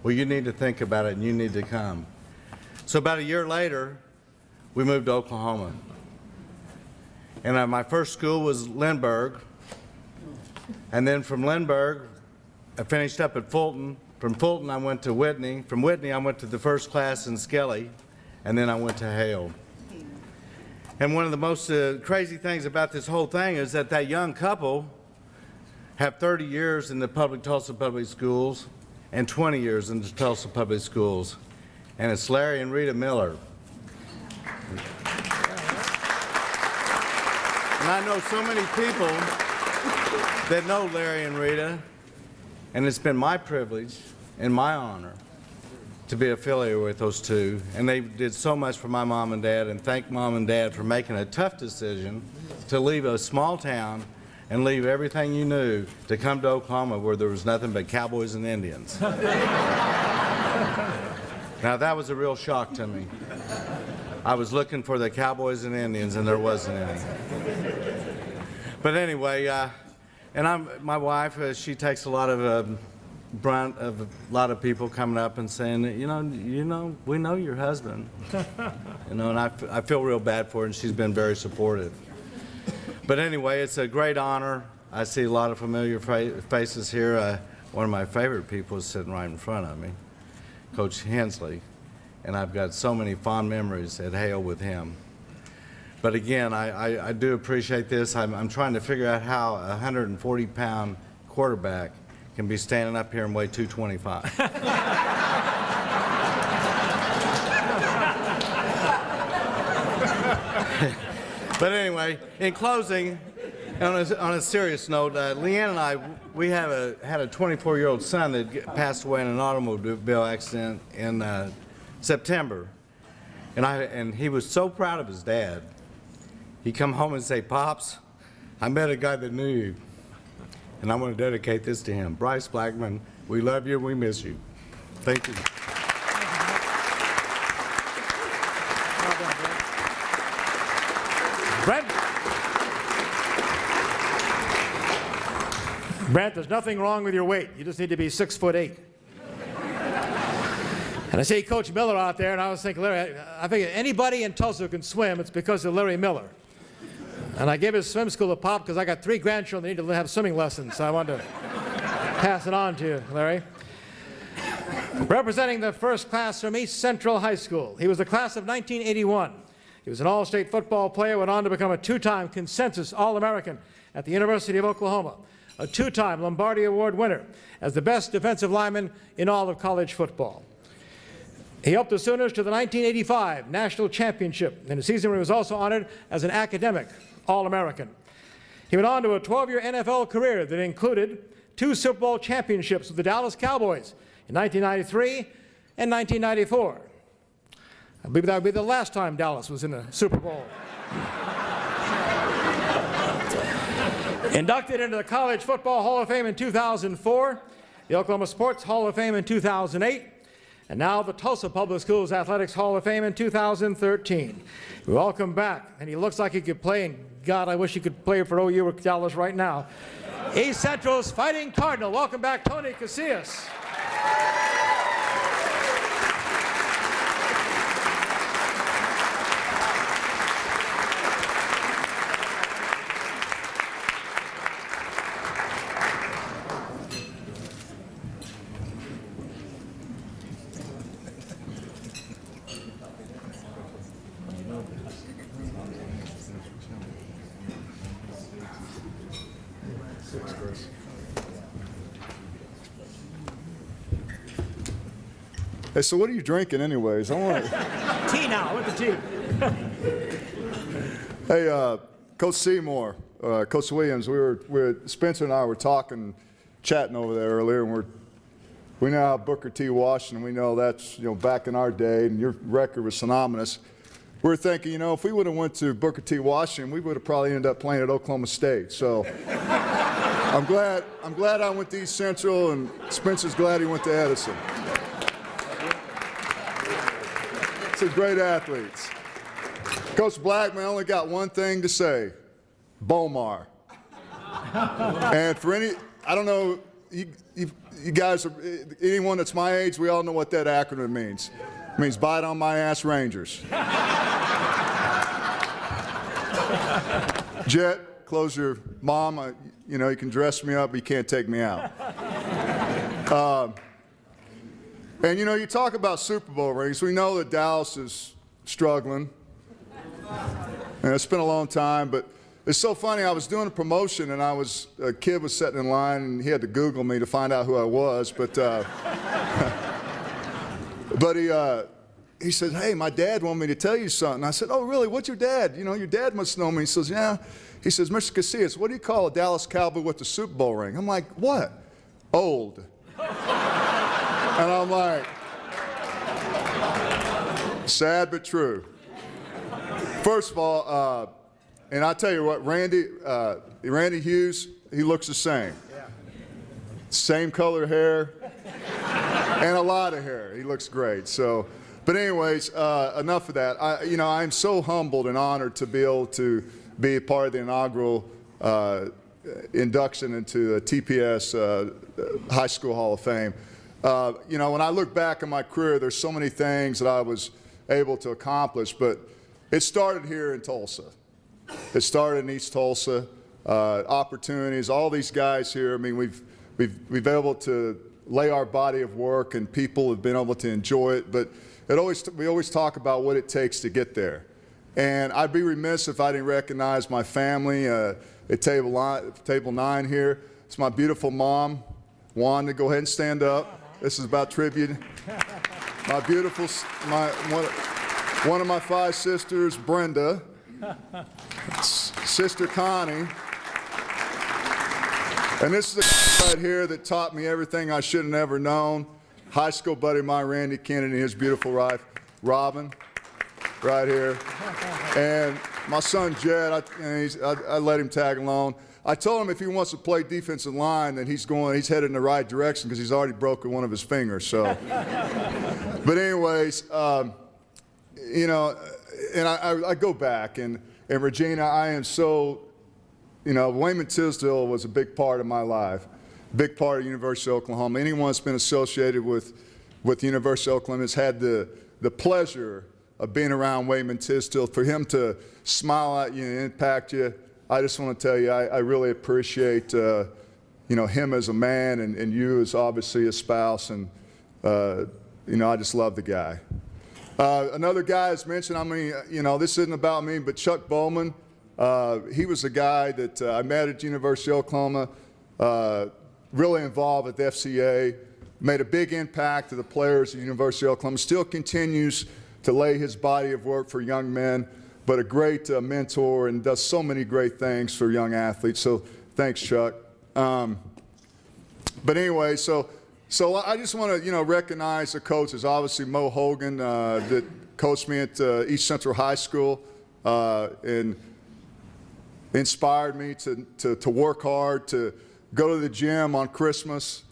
Well, you need to think about it, and you need to come. So about a year later, we moved to Oklahoma. And my first school was Lindbergh. And then from Lindbergh, I finished up at Fulton. From Fulton, I went to Whitney. From Whitney, I went to the first class in Skelly. And then I went to Hale. And one of the most crazy things about this whole thing is that young couple have 30 years in the Tulsa Public Schools and 20 years in the Tulsa Public Schools. And it's Larry and Rita Miller. And I know so many people that know Larry and Rita, and it's been my privilege and my honor to be affiliated with those two. And they did so much for my mom and dad, and thank mom and dad for making a tough decision to leave a small town and leave everything you knew to come to Oklahoma where there was nothing but cowboys and Indians. Now that was a real shock to me. I was looking for the cowboys and Indians and there wasn't any. But anyway, my wife, she takes a lot of brunt of a lot of people coming up and saying, you know, we know your husband. You know, and I feel real bad for her, and she's been very supportive. But anyway, it's a great honor. I see a lot of familiar faces here. One of my favorite people is sitting right in front of me, Coach Hensley, and I've got so many fond memories at Hale with him. But again, I do appreciate this. I'm trying to figure out how a 140-pound quarterback can be standing up here and weigh 225. But anyway, in closing, On a serious note, Leanne and I, we had a 24-year-old son that passed away in an automobile accident in September, and he was so proud of his dad. He'd come home and say, "Pops, I met a guy that knew you, and I'm going to dedicate this to him. Bryce Blackman, we love you, we miss you." Thank you. Brent, there's nothing wrong with your weight. You just need to be 6'8". And I see Coach Miller out there, and I was thinking, Larry, I think anybody in Tulsa who can swim, it's because of Larry Miller. And I gave his swim school a pop because I got 3 grandchildren that need to have swimming lessons, so I wanted to pass it on to you, Larry. Representing the first class from East Central High School, he was the class of 1981. He was an all-state football player, went on to become a 2-time consensus All-American at the University of Oklahoma, a 2-time Lombardi Award winner as the best defensive lineman in all of college football. He helped the Sooners to the 1985 National Championship in a season where he was also honored as an academic All-American. He went on to a 12-year NFL career that included 2 Super Bowl championships with the Dallas Cowboys in 1993 and 1994. I believe that would be the last time Dallas was in a Super Bowl. Inducted into the College Football Hall of Fame in 2004, the Oklahoma Sports Hall of Fame in 2008, and now the Tulsa Public Schools Athletics Hall of Fame in 2013. We welcome back, and he looks like he could play, and God, I wish he could play for OU or Dallas right now. East Central's Fighting Cardinal. Welcome back, Tony Casas. Hey, so what are you drinking anyways? I want Tea now, with the tea. Hey, Coach Seymour, Coach Williams, Spencer and I were talking, chatting over there earlier, and we know how Booker T. Washington, we know that's, back in our day, and your record was synonymous. We were thinking, if we would have went to Booker T. Washington, we would have probably ended up playing at Oklahoma State. So I'm glad I went to East Central, and Spencer's glad he went to Edison. Some great athletes. Coach Blackman only got one thing to say: Bomar. And for I don't know, you guys, anyone that's my age, we all know what that acronym means. It means bite on my ass, Rangers. Jet, close your mom. You can dress me up, but you can't take me out. And you talk about Super Bowl rings. We know that Dallas is struggling. And it's been a long time, but it's so funny. I was doing a promotion, and a kid was sitting in line, and he had to Google me to find out who I was. But he said, "Hey, my dad wanted me to tell you something." I said, "Oh, really? What's your dad? Your dad must know me." He says, "Yeah." He says, "Mr. Casillas, what do you call a Dallas Cowboy with the Super Bowl ring?" I'm like, "What?" "Old." And I'm like, sad but true. First of all, and I tell you what, Randy Hughes, he looks the same. Same color hair and a lot of hair. He looks great. So, but anyways, enough of that. I'm so humbled and honored to be able to be a part of the inaugural induction into the TPS High School Hall of Fame. When I look back on my career, there's so many things that I was able to accomplish, but it started here in Tulsa. It started in East Tulsa. Opportunities, all these guys here. I mean, we've been able to lay our body of work, and people have been able to enjoy it. But we always talk about what it takes to get there. And I'd be remiss if I didn't recognize my family at table 9 here. It's my beautiful mom, Wanda. Go ahead and stand up. This is about tribute. My beautiful, one of my 5 sisters, Brenda, Sister Connie, And this is the right here that taught me everything I should have never known. High school buddy of mine, Randy Kennedy, and his beautiful wife, Robin, right here. And my son, Jed, I let him tag along. I told him if he wants to play defensive line, then he's headed in the right direction because he's already broken one of his fingers. So, but anyways, you know, and I go back and Regina, I am so, you know, Wayman Tisdale was a big part of my life, big part of University of Oklahoma. Anyone that's been associated with the University of Oklahoma has had the pleasure of being around Wayman Tisdale. For him to smile at you and impact you, I just want to tell you, I really appreciate, you know, him as a man and you as obviously a spouse, and you know, I just love the guy. Another guy is mentioned. I mean, you know, this isn't about me, but Chuck Bowman. He was a guy that I met at University of Oklahoma, really involved with the FCA, made a big impact to the players at University of Oklahoma, still continues to lay his body of work for young men, but a great mentor and does so many great things for young athletes. So thanks, Chuck. But anyway, so I just want to, you know, recognize the coaches. Obviously, Mo Hogan that coached me at East Central High School and inspired me to work hard, to go to the gym on Christmas,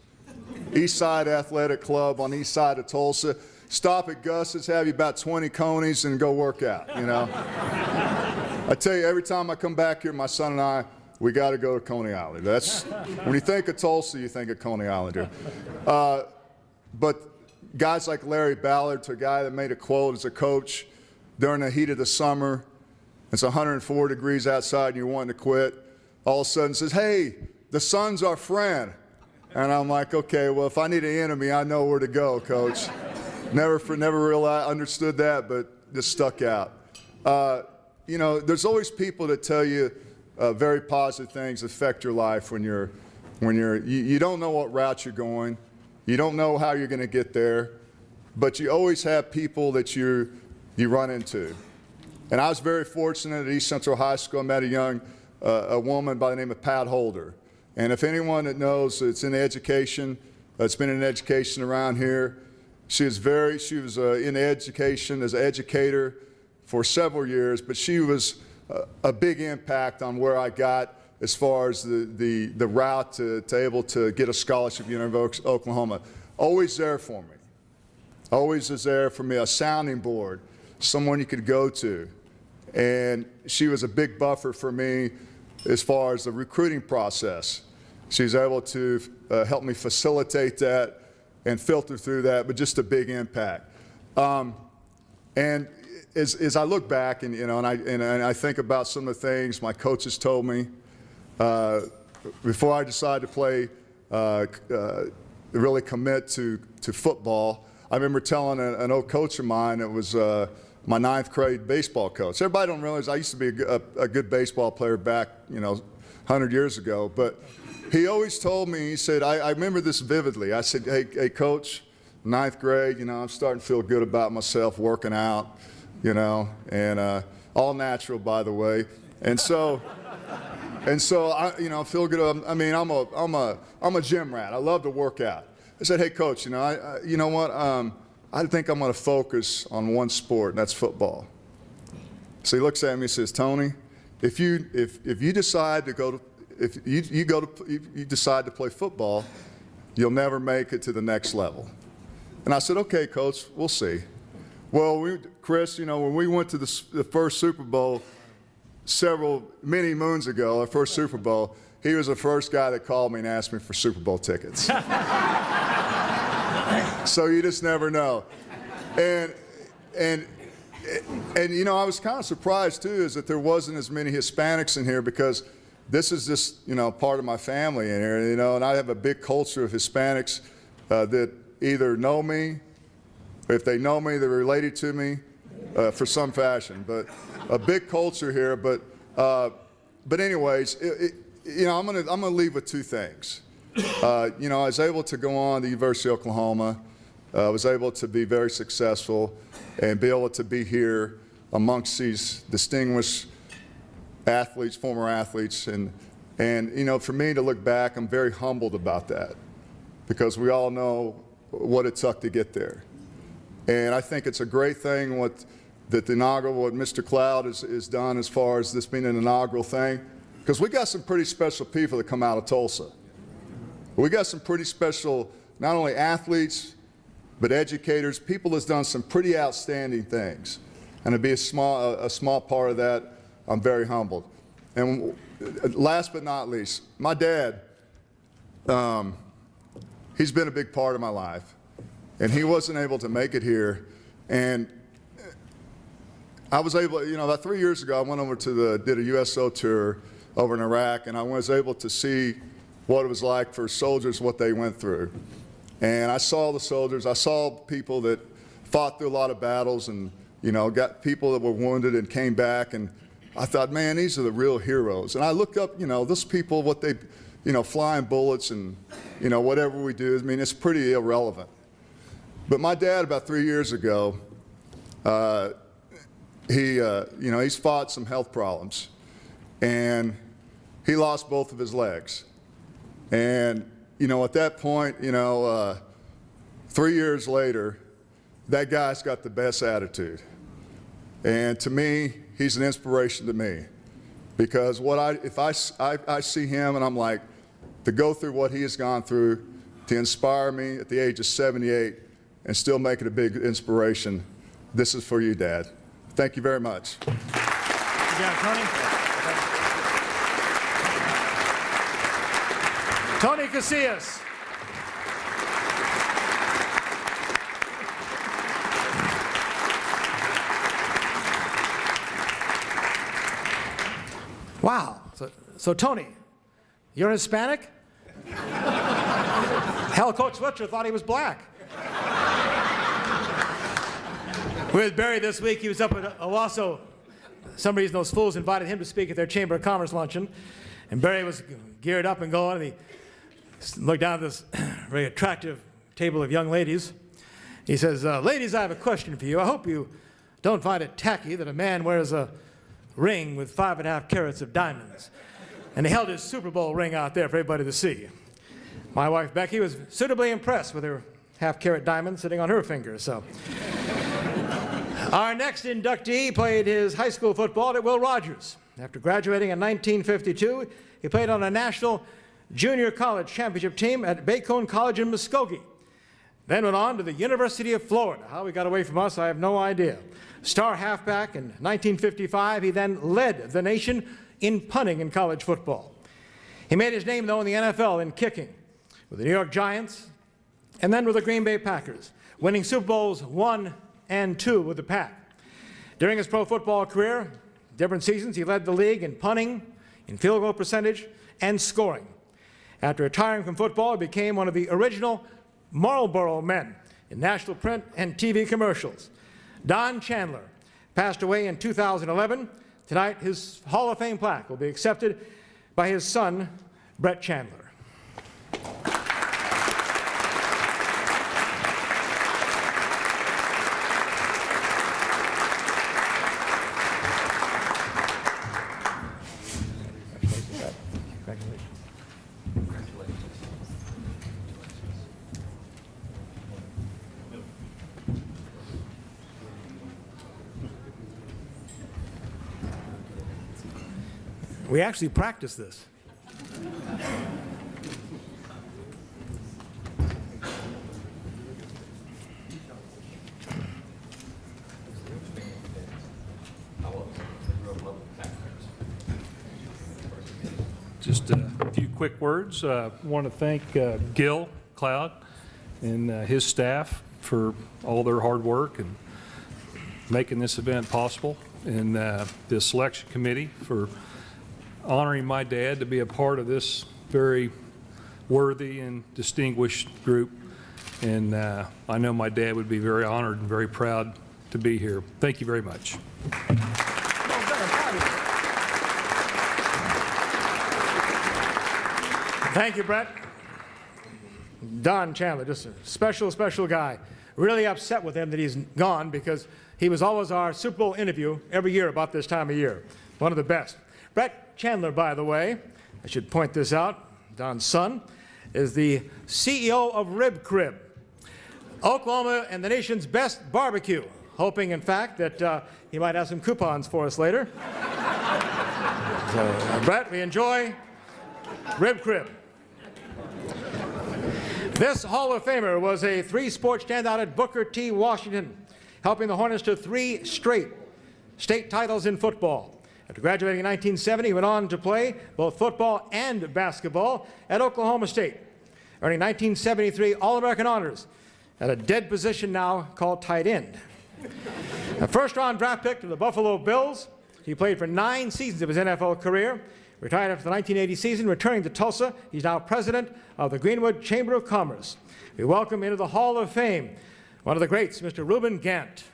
East Side Athletic Club on the east side of Tulsa, stop at Gus's, have you about 20 conies and go work out, you know. I tell you, every time I come back here, my son and I, we got to go to Coney Island. That's, when you think of Tulsa, you think of Coney Island here. But guys like Larry Ballard, a guy that made a quote as a coach during the heat of the summer, it's 104 degrees outside and you're wanting to quit, all of a sudden says, hey, the sun's our friend. And I'm like, okay, well, if I need an enemy, I know where to go, coach. Never really understood that, but just stuck out. You know, there's always people that tell you very positive things affect your life when you don't know what route you're going, you don't know how you're going to get there, but you always have people that you run into. And I was very fortunate at East Central High School. I met a woman by the name of Pat Holder. And if anyone that knows it's in education, that's been in education around here, she was in education as an educator for several years, but she was a big impact on where I got as far as the route to able to get a scholarship at University of Oklahoma. Always there for me. Always is there for me, a sounding board, someone you could go to. And she was a big buffer for me as far as the recruiting process. She was able to help me facilitate that and filter through that, but just a big impact. And as I look back and, you know, and I think about some of the things my coaches told me before I decided to play, really commit to football. I remember telling an old coach of mine, it was my 9th grade baseball coach. Everybody don't realize I used to be a good baseball player back, you know, 100 years ago, but he always told me, he said, I remember this vividly. I said, hey, coach, 9th grade, you know, I'm starting to feel good about myself working out, you know, and all natural, by the way. And so I, you know, feel good. I mean, I'm a gym rat. I love to work out. I said, hey, coach, you know, you know what? I think I'm going to focus on one sport, and that's football. So he looks at me and says, Tony, if you decide to go to if you decide to play football, you'll never make it to the next level. And I said, okay, coach, we'll see. Well, Chris, you know, when we went to the first Super Bowl many moons ago, our first Super Bowl, he was the first guy that called me and asked me for Super Bowl tickets. So you just never know. And you know, I was kind of surprised too, is that there wasn't as many Hispanics in here, because this is just, you know, part of my family in here, you know, and I have a big culture of Hispanics that either know me, or if they know me, they're related to me for some fashion, but a big culture here. But anyways, you know, I'm gonna leave with two things. You know, I was able to go on to the University of Oklahoma. I was able to be very successful and be able to be here amongst these distinguished athletes, former athletes, and And, you know, for me to look back, I'm very humbled about that because we all know what it took to get there. And I think it's a great thing that the inaugural, what Mr. Cloud has done as far as this being an inaugural thing, because we got some pretty special people that come out of Tulsa. We got some pretty special, not only athletes, but educators, people that's done some pretty outstanding things. And to be a small part of that, I'm very humbled. And last but not least, my dad, he's been a big part of my life. And he wasn't able to make it here. And I was able, you know, about 3 years ago, I went over to did a USO tour over in Iraq, and I was able to see what it was like for soldiers, what they went through. And I saw the soldiers, I saw people that fought through a lot of battles and, you know, got people that were wounded and came back, and I thought, man, these are the real heroes. And I looked up, you know, those people, what they, you know, flying bullets and, you know, whatever we do, I mean, it's pretty irrelevant. But my dad, about 3 years ago, you know, he's fought some health problems, and he lost both of his legs. And, you know, at that point, you know, 3 years later, that guy's got the best attitude. And to me, he's an inspiration to me, because if I see him and I'm like, to go through what he has gone through, to inspire me at the age of 78 and still make it a big inspiration, this is for you, Dad. Thank you very much. Yeah, Tony. Tony Casillas. Wow. So Tony, you're Hispanic? Hell, Coach Fletcher thought he was black. With Barry this week, he was up at Owasso. Some reason those fools invited him to speak at their Chamber of Commerce luncheon. And Barry was geared up and going, and he looked down at this very attractive table of young ladies. He says, ladies, I have a question for you. I hope you don't find it tacky that a man wears a ring with 5.5 carats of diamonds. And he held his Super Bowl ring out there for everybody to see. My wife, Becky, was suitably impressed with her half-carat diamond sitting on her finger, so. Our next inductee played his high school football at Will Rogers. After graduating in 1952, he played on a national junior college championship team at Bacone College in Muskogee. Then went on to the University of Florida. How he got away from us, I have no idea. Star halfback in 1955, he then led the nation in punting in college football. He made his name, though, in the NFL in kicking with the New York Giants and then with the Green Bay Packers, winning Super Bowls 1 and 2 with the Pack. During his pro football career, different seasons, he led the league in punting, in field goal percentage, and scoring. After retiring from football, he became one of the original Marlboro men in national print and TV commercials. Don Chandler passed away in 2011. Tonight, his Hall of Fame plaque will be accepted by his son, Brent Chandler. We actually practiced this. Just a few quick words. I want to thank Gil Cloud and his staff for all their hard work and making this event possible, and the selection committee for honoring my dad to be a part of this very worthy and distinguished group. And I know my dad would be very honored and very proud to be here. Thank you very much. Thank you, Brett. Don Chandler, just a special, special guy. Really upset with him that he's gone, because he was always our Super Bowl interview every year about this time of year. One of the best. Brett Chandler, by the way, I should point this out, Don's son, is the CEO of Rib Crib, Oklahoma and the nation's best barbecue, hoping, in fact, that he might have some coupons for us later. So, Brett, we enjoy Rib Crib. This Hall of Famer was a three-sport standout at Booker T. Washington, helping the Hornets to 3 straight state titles in football. After graduating in 1970, he went on to play both football and basketball at Oklahoma State, earning 1973 All-American honors at a dead position now called tight end. A first-round draft pick to the Buffalo Bills, he played for 9 seasons of his NFL career, retired after the 1980 season, returning to Tulsa. He's now president of the Greenwood Chamber of Commerce. We welcome into the Hall of Fame one of the greats, Mr. Ruben Gant.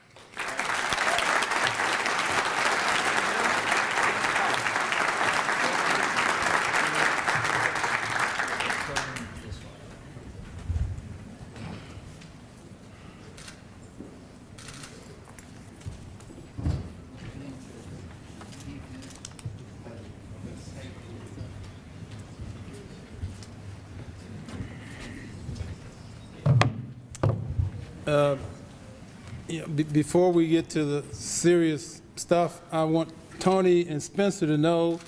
Before we get to the serious stuff, I want Tony and Spencer to know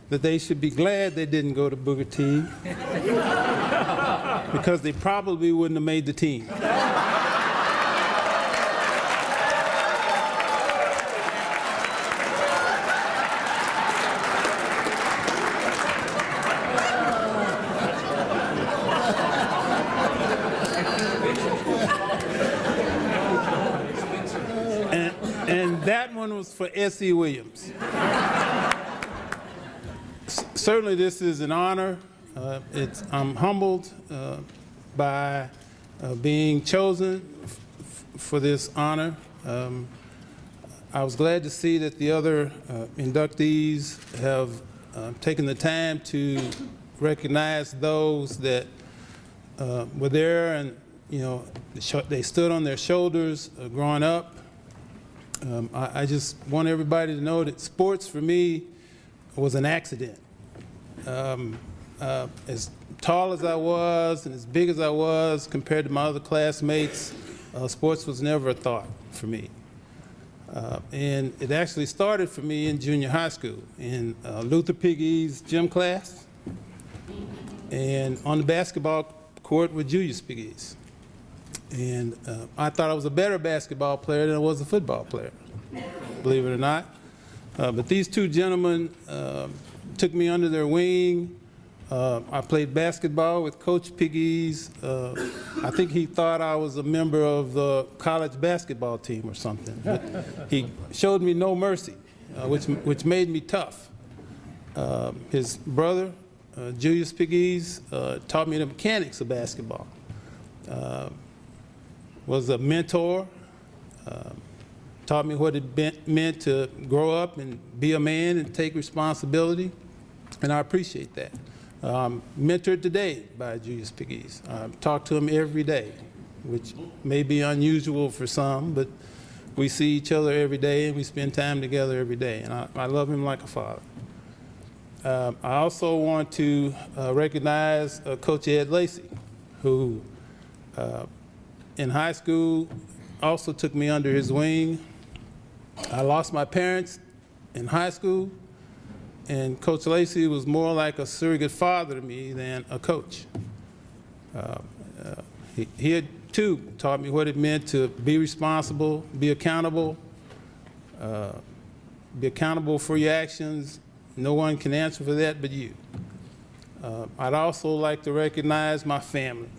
that they should be glad they didn't go to Booker T because they probably wouldn't have made the team. That one was for S.E. Williams. Certainly this is an honor. I'm humbled by being chosen for this honor. I was glad to see that the other inductees have taken the time to recognize those that were there and, they stood on their shoulders growing up. I just want everybody to know that sports for me was an accident. As tall as I was and as big as I was compared to my other classmates, sports was never a thought for me. And it actually started for me in junior high school in Luther Pagis' gym class and on the basketball court with Julius Pagis. And I thought I was a better basketball player than I was a football player, believe it or not. But these two gentlemen took me under their wing. I played basketball with Coach Pagis. I think he thought I was a member of the college basketball team or something. But he showed me no mercy, which made me tough. His brother, Julius Pagis, taught me the mechanics of basketball. Was a mentor, taught me what it meant to grow up and be a man and take responsibility, and I appreciate that. Mentored today by Julius Pagis. I talk to him every day, which may be unusual for some, but we see each other every day and we spend time together every day, and I love him like a father. I also want to recognize Coach Ed Lacy, who in high school also took me under his wing. I lost my parents in high school, and Coach Lacy was more like a surrogate father to me than a coach. He had too taught me what it meant to be responsible, be accountable for your actions. No one can answer for that but you. I'd also like to recognize my family.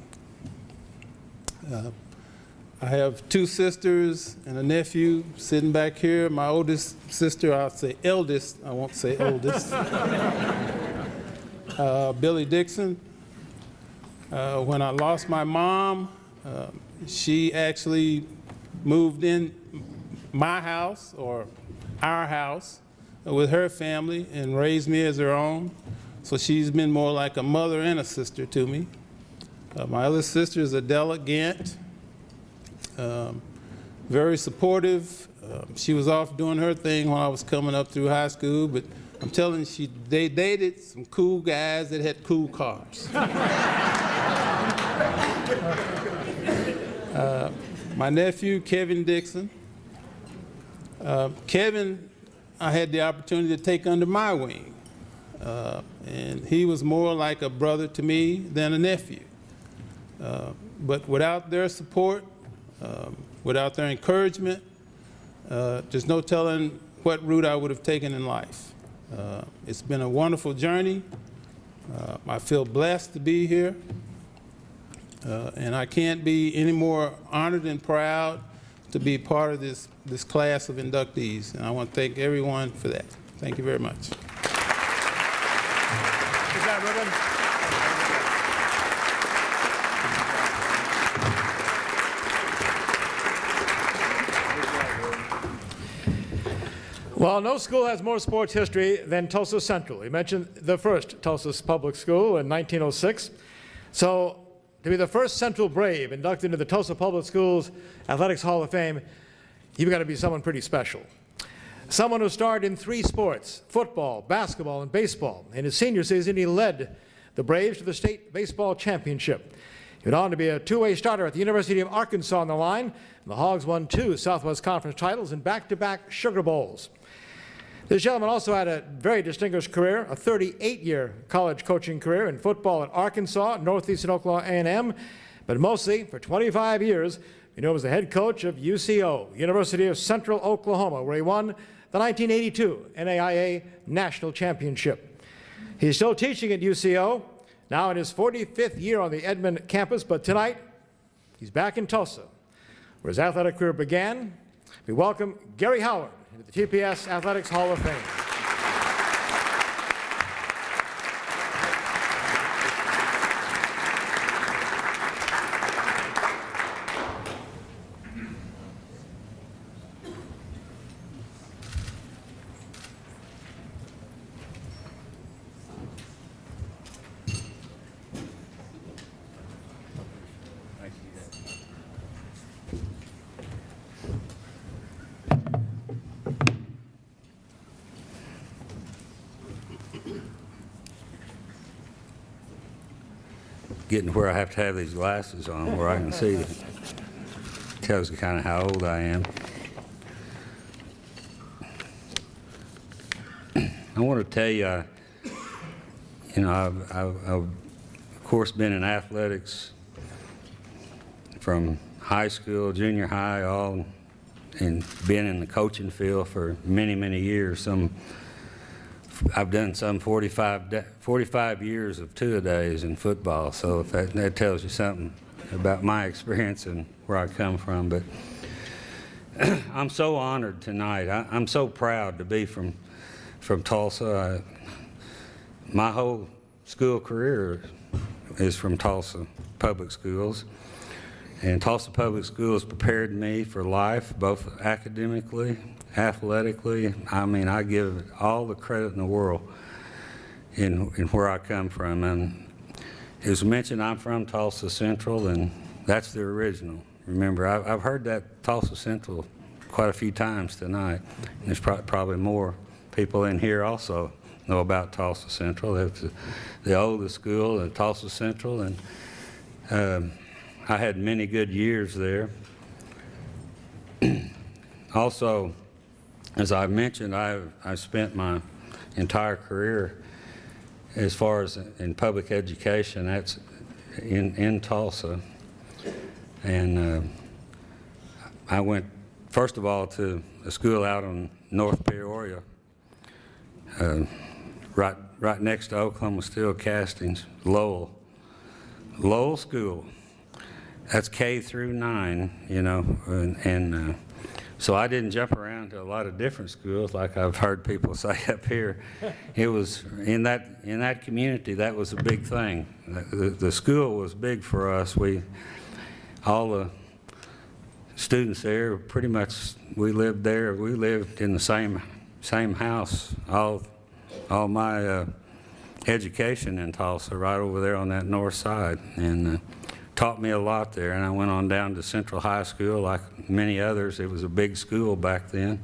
I have 2 sisters and a nephew sitting back here. My oldest sister, I'll say eldest, I won't say oldest, Billy Dixon. When I lost my mom, she actually moved in my house, or our house, with her family and raised me as her own. So she's been more like a mother and a sister to me. My other sister is Adela Gant. Very supportive. She was off doing her thing when I was coming up through high school, but I'm telling you, they dated some cool guys that had cool cars. My nephew, Kevin Dixon. Kevin, I had the opportunity to take under my wing. And he was more like a brother to me than a nephew. But without their support, without their encouragement, there's no telling what route I would have taken in life. It's been a wonderful journey. I feel blessed to be here. And I can't be any more honored and proud to be part of this class of inductees. And I want to thank everyone for that. Thank you very much. Good job, Ruben. Well, no school has more sports history than Tulsa Central. We mentioned the first Tulsa Public School in 1906. So to be the first Central Brave inducted into the Tulsa Public Schools Athletics Hall of Fame, you've got to be someone pretty special. Someone who starred in 3 sports, football, basketball, and baseball. In his senior season, he led the Braves to the state baseball championship. He went on to be a two-way starter at the University of Arkansas on the line, and the Hogs won 2 Southwest Conference titles and back-to-back Sugar Bowls. This gentleman also had a very distinguished career, a 38-year college coaching career in football at Arkansas, Northeastern Oklahoma A&M, but mostly for 25 years, he was the head coach of UCO, University of Central Oklahoma, where he won the 1982 NAIA National Championship. He's still teaching at UCO, now in his 45th year on the Edmond campus, but tonight he's back in Tulsa, where his athletic career began. We welcome Gary Howard into the TPS Athletics Hall of Fame. Getting to where I have to have these glasses on where I can see it. Tells you kind of how old I am. I want to tell you, I've of course been in athletics from high school, junior high, all, and been in the coaching field for many, many years. I've done some 45 years of two-a-days in football, so if that tells you something about my experience and where I come from. But I'm so honored tonight. I'm so proud to be from Tulsa. My whole school career is from Tulsa Public Schools, and Tulsa Public Schools prepared me for life, both academically, athletically. I mean, I give it all the credit in the world in where I come from. And it was mentioned I'm from Tulsa Central, and that's the original. Remember, I've heard that Tulsa Central quite a few times tonight, and there's probably more people in here also know about Tulsa Central. It's the oldest school at Tulsa Central, and I had many good years there. Also, as I mentioned, I spent my entire career as far as in public education, that's in Tulsa. And I went, first of all, to a school out on North Peoria, right next to Oklahoma Steel Castings, Lowell School. That's K through 9, and so I didn't jump around to a lot of different schools like I've heard people say up here. It was in that community, that was a big thing. The school was big for us. All the students there, pretty much, we lived there. We lived in the same house. All my education in Tulsa, right over there on that north side, and taught me a lot there. And I went on down to Central High School, like many others. It was a big school back then.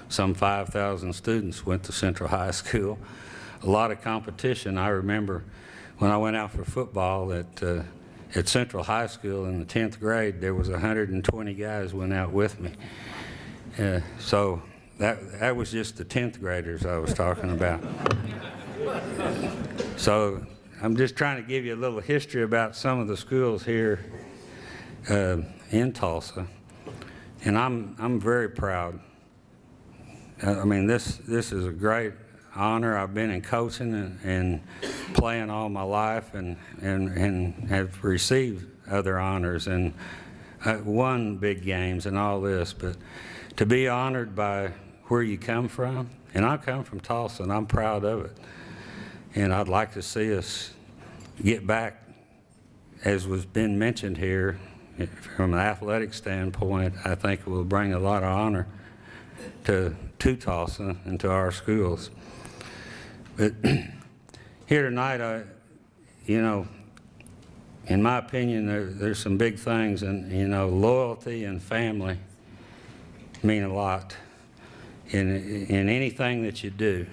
some 5,000 students went to Central High School. A lot of competition. I remember when I went out for football at Central High School in the 10th grade, there was 120 guys went out with me. So that was just the 10th graders I was talking about. So I'm just trying to give you a little history about some of the schools here in Tulsa, and I'm very proud. I mean, this is a great honor. I've been in coaching and playing all my life, and have received other honors and won big games and all this. But to be honored by where you come from, and I come from Tulsa, and I'm proud of it. And I'd like to see us get back, as was been mentioned here, from an athletic standpoint. I think it will bring a lot of honor to Tulsa and to our schools. But here tonight, you know, in my opinion, there's some big things, and you know, loyalty and family mean a lot in anything that you do.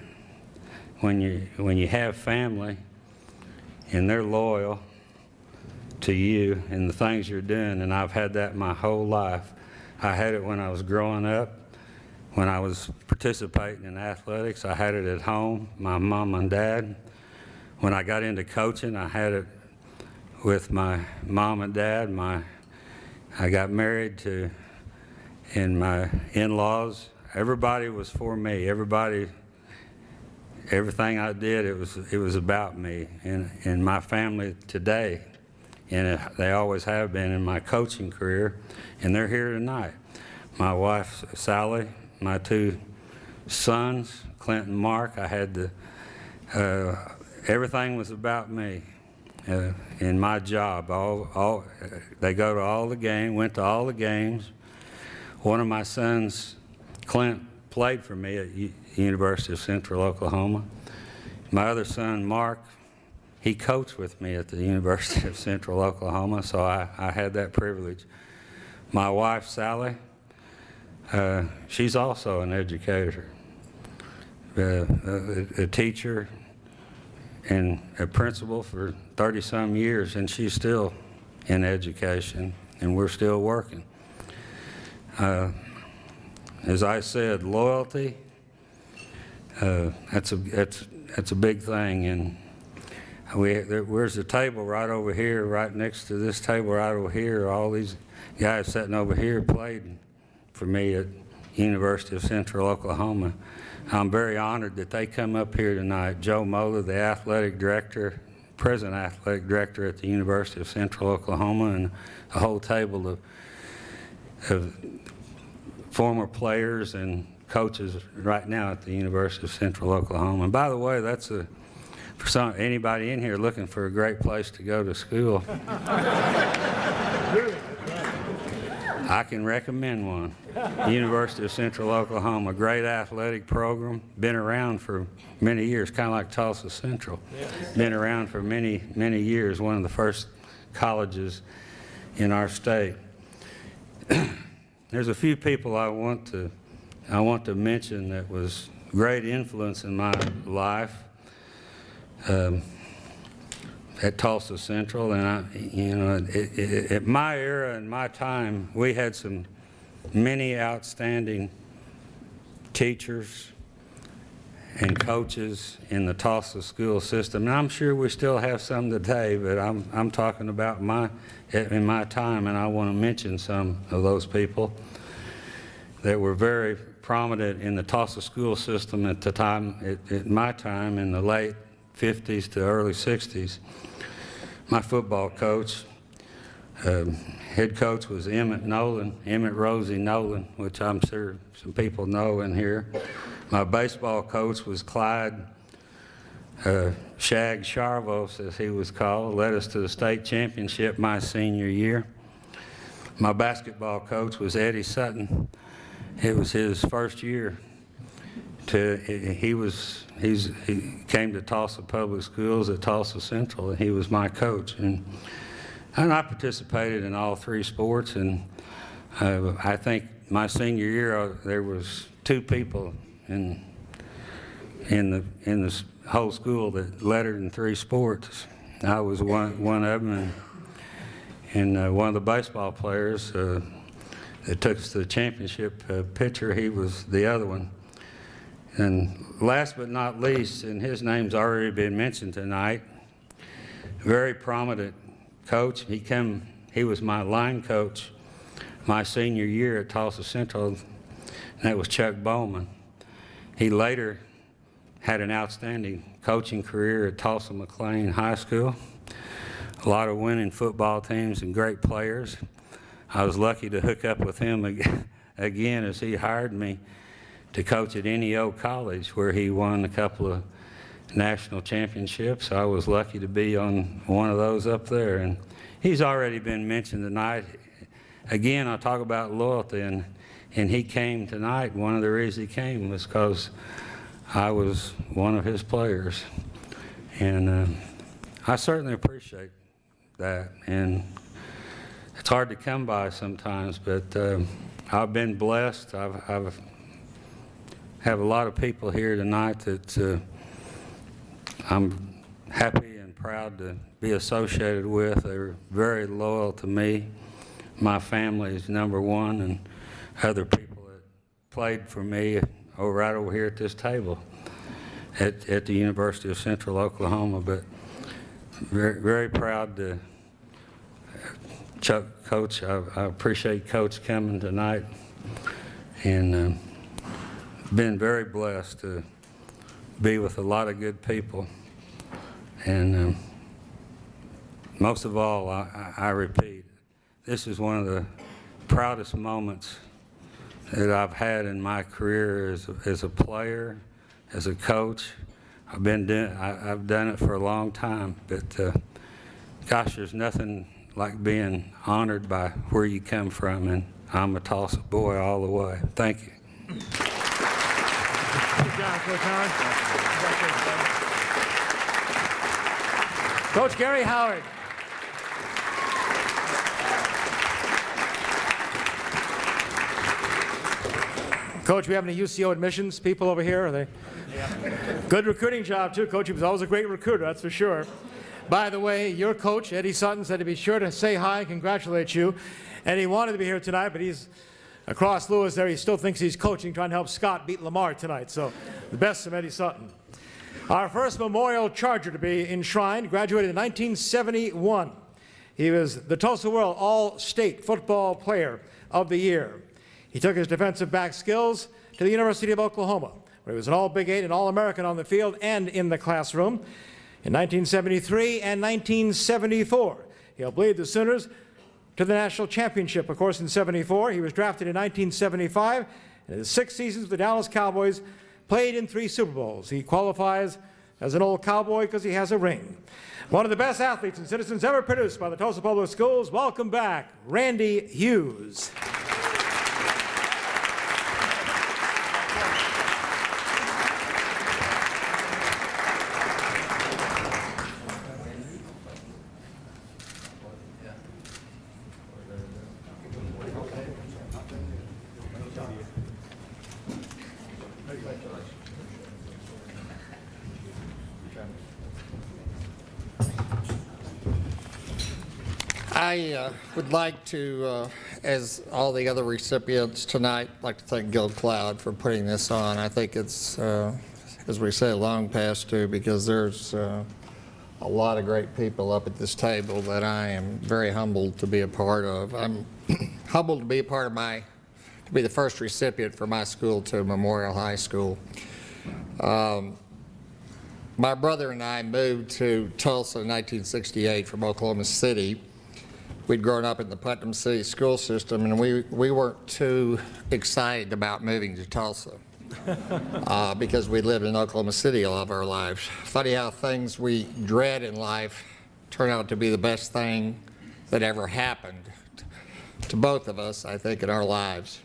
When you have family and they're loyal to you and the things you're doing, and I've had that my whole life. I had it when I was growing up, when I was participating in athletics. I had it at home, my mom and dad. When I got into coaching, I had it with my mom and dad. I got married to, and my in-laws. Everybody was for me. Everything I did, it was about me and my family today, and they always have been in my coaching career, and they're here tonight. My wife, Sally, my two sons, Clint and Mark. I had everything was about me in my job. They go to all the games, went to all the games. One of my sons, Clint, played for me at University of Central Oklahoma. My other son, Mark, he coached with me at the University of Central Oklahoma, so I had that privilege. My wife, Sally, she's also an educator, a teacher and a principal for 30-some years, and she's still in education, and we're still working. As I said, loyalty, that's a big thing, and where's the table right over here, right next to this table right over here. All these guys sitting over here played for me at University of Central Oklahoma. I'm very honored that they come up here tonight. Joe Moeller, the athletic director, present athletic director at the University of Central Oklahoma, and a whole table of former players and coaches right now at the University of Central Oklahoma. And by the way, that's for anybody in here looking for a great place to go to school. I can recommend one. University of Central Oklahoma, great athletic program, been around for many years, kind of like Tulsa Central. Been around for many, many years, one of the first colleges in our state. There's a few people I want to mention that was great influence in my life at Tulsa Central, and at my era and my time, we had many outstanding teachers and coaches in the Tulsa school system, and I'm sure we still have some today. But I'm talking about in my time, and I want to mention some of those people that were very prominent in the Tulsa school system at the time, at my time in the late 50s to early 60s. My football coach, head coach was Emmett Rosie Nolan, which I'm sure some people know in here. My baseball coach was Clyde Shag Charvos, as he was called, led us to the state championship my senior year. My basketball coach was Eddie Sutton. It was his first year. He came to Tulsa Public Schools at Tulsa Central, and he was my coach. And I participated in all three sports, and I think my senior year, there was 2 people in the whole school that lettered in 3 sports. I was one of them, and one of the baseball players that took us to the championship pitcher, he was the other one. And last but not least, and his name's already been mentioned tonight, very prominent coach. He was my line coach my senior year at Tulsa Central, and that was Chuck Bowman. He later had an outstanding coaching career at Tulsa McLean High School. A lot of winning football teams and great players. I was lucky to hook up with him again as he hired me to coach at NEO College, where he won a couple of national championships. I was lucky to be on one of those up there. And he's already been mentioned tonight. Again, I talk about loyalty, and he came tonight. One of the reasons he came was because I was one of his players. And I certainly appreciate that. And it's hard to come by sometimes, but I've been blessed. I've have a lot of people here tonight that I'm happy and proud to be associated with. They're very loyal to me. My family is number one, and other people that played for me right over here at this table at the University of Central Oklahoma. But very, very proud to Coach. I appreciate Coach coming tonight, and been very blessed to be with a lot of good people. And most of all, I repeat, this is one of the proudest moments that I've had in my career as a player, as a coach. I've done it for a long time, but gosh, there's nothing like being honored by where you come from, and I'm a Tulsa boy all the way. Thank you. Good job, Coach Howard. Coach Gary Howard. Coach, we have any UCO admissions people over here? Are they? Yeah. Good recruiting job, too, Coach. He was always a great recruiter, that's for sure. By the way, your coach, Eddie Sutton, said to be sure to say hi and congratulate you. And he wanted to be here tonight, but he's across Lewis there. He still thinks he's coaching, trying to help Scott beat Lamar tonight. So the best from Eddie Sutton. Our first Memorial Charger to be enshrined graduated in 1971. He was the Tulsa World All-State Football Player of the Year. He took his defensive back skills to the University of Oklahoma, where he was an All-Big Eight and All-American on the field and in the classroom. In 1973 and 1974, he helped lead the Sooners to the national championship. Of course, in '74, he was drafted in 1975, and in his 6 seasons with the Dallas Cowboys, played in 3 Super Bowls. He qualifies as an old Cowboy because he has a ring. One of the best athletes and citizens ever produced by the Tulsa Public Schools. Welcome back, Randy Hughes. I would like to, as all the other recipients tonight, like to thank Gil Cloud for putting this on. I think it's, as we say, long past due, because there's a lot of great people up at this table that I am very humbled to be a part of. I'm humbled to be a part of to be the first recipient for my school to Memorial High School. My brother and I moved to Tulsa in 1968 from Oklahoma City. We'd grown up in the Putnam City school system, and we weren't too excited about moving to Tulsa because we lived in Oklahoma City all of our lives. Funny how things we dread in life turn out to be the best thing that ever happened to both of us, I think, in our lives.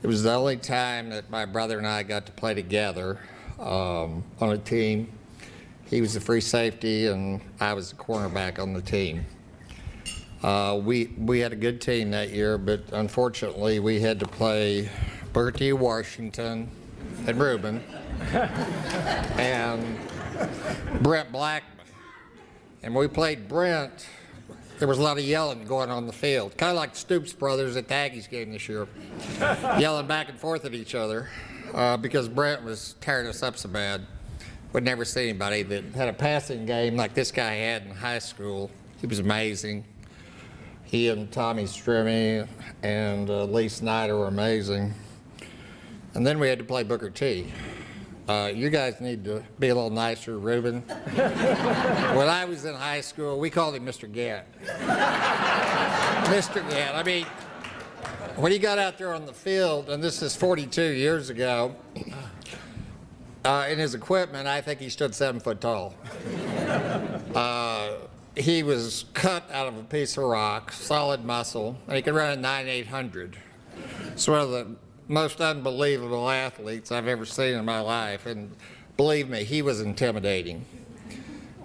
It was the only time that my brother and I got to play together on a team. He was the free safety, and I was the cornerback on the team. We had a good team that year, but unfortunately we had to play Booker T. Washington and Ruben and Brent Blackman. And when we played Brent, there was a lot of yelling going on the field, kind of like the Stoops brothers at Pagis game this year, yelling back and forth at each other because Brent was tearing us up so bad. We'd never seen anybody that had a passing game like this guy had in high school. He was amazing. He and Tommy Strimmy and Lee Snyder were amazing. And then we had to play Booker T. You guys need to be a little nicer, Ruben. When I was in high school, we called him Mr. Gant. Mr. Gant. I mean, when he got out there on the field, and this is 42 years ago, in his equipment, I think he stood 7 foot tall. He was cut out of a piece of rock, solid muscle, and he could run a 9/800. It's one of the most unbelievable athletes I've ever seen in my life, and believe me, he was intimidating.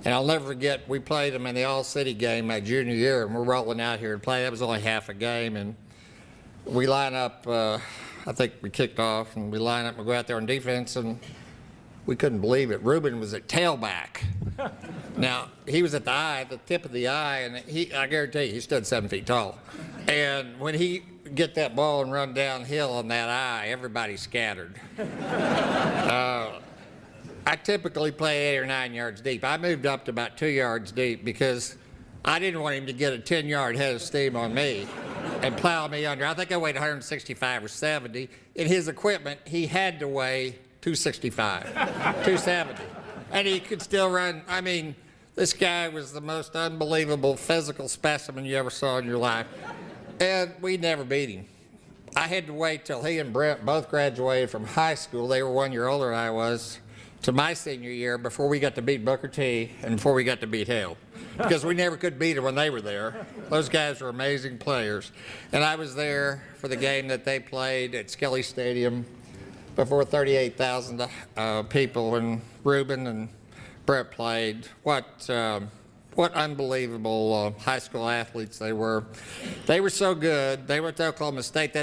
And I'll never forget, we played him in the all-city game my junior year, and we're rolling out here to play. That was only half a game, and we line up, I think we kicked off, and we line up and go out there on defense, and we couldn't believe it. Ruben was at tailback. Now, he was at the tip of the eye, and I guarantee you, he stood 7 feet tall. And when he get that ball and run downhill on that eye, everybody scattered. I typically play 8 or 9 yards deep. I moved up to about 2 yards deep because I didn't want him to get a 10-yard head of steam on me and plow me under. I think I weighed 165 or 70. In his equipment, he had to weigh 265, 270. And he could still run. I mean, this guy was the most unbelievable physical specimen you ever saw in your life. And we never beat him. I had to wait till he and Brent both graduated from high school. They were 1 year older than I was, to my senior year before we got to beat Booker T and before we got to beat Hale. Because we never could beat them when they were there. Those guys were amazing players. And I was there for the game that they played at Skelly Stadium before 38,000 people when Ruben and Brent played. What unbelievable high school athletes they were. They were so good. They went to Oklahoma State.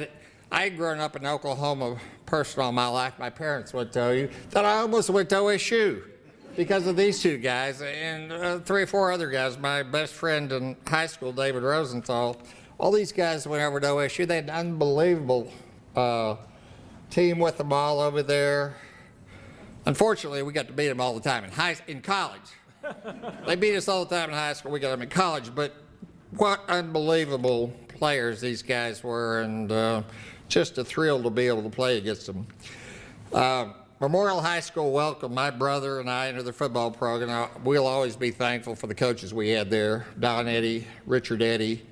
I had grown up in Oklahoma personal all my life. My parents would tell you that I almost went to OSU because of these two guys and 3 or 4 other guys. My best friend in high school, David Rosenthal, all these guys went over to OSU. They had an unbelievable team with them all over there. Unfortunately, we got to beat them all the time in college. They beat us all the time in high school. We got them in college. But what unbelievable players these guys were, and just a thrill to be able to play against them. Memorial High School welcomed my brother and I into the football program. We'll always be thankful for the coaches we had there, Don Eddy, Richard Eddy,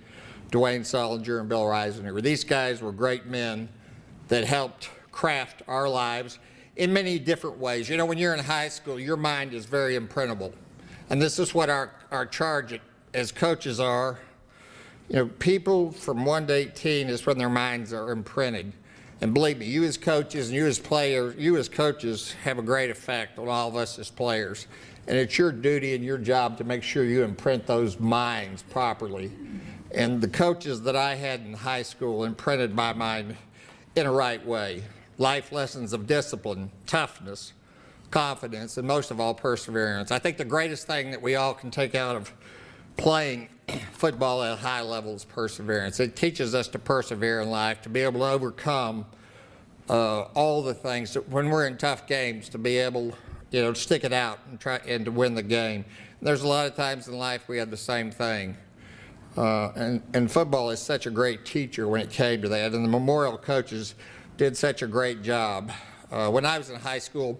Dwayne Solinger, and Bill Reisenegger. These guys were great men that helped craft our lives in many different ways. You know, when you're in high school, your mind is very imprintable. And this is what our charge as coaches are. You know, people from 1 to 18 is when their minds are imprinted. And believe me, you as coaches and you as players, you as coaches have a great effect on all of us as players. And it's your duty and your job to make sure you imprint those minds properly. And the coaches that I had in high school imprinted my mind in a right way. Life lessons of discipline, toughness, confidence, and most of all, perseverance. I think the greatest thing that we all can take out of playing football at a high level is perseverance. It teaches us to persevere in life, to be able to overcome all the things that when we're in tough games, to be able, to stick it out and try and to win the game. There's a lot of times in life we had the same thing. And football is such a great teacher when it came to that, and the Memorial coaches did such a great job. When I was in high school,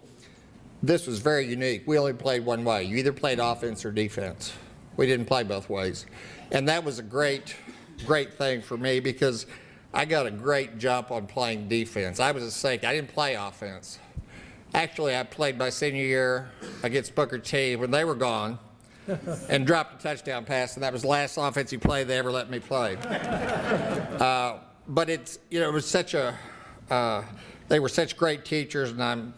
this was very unique. We only played one way. You either played offense or defense. We didn't play both ways. And that was a great thing for me because I got a great jump on playing defense. I was a safety. I didn't play offense. Actually, I played my senior year against Booker T when they were gone and dropped a touchdown pass, and that was the last offensive play they ever let me play. But it was such they were such great teachers, and I'm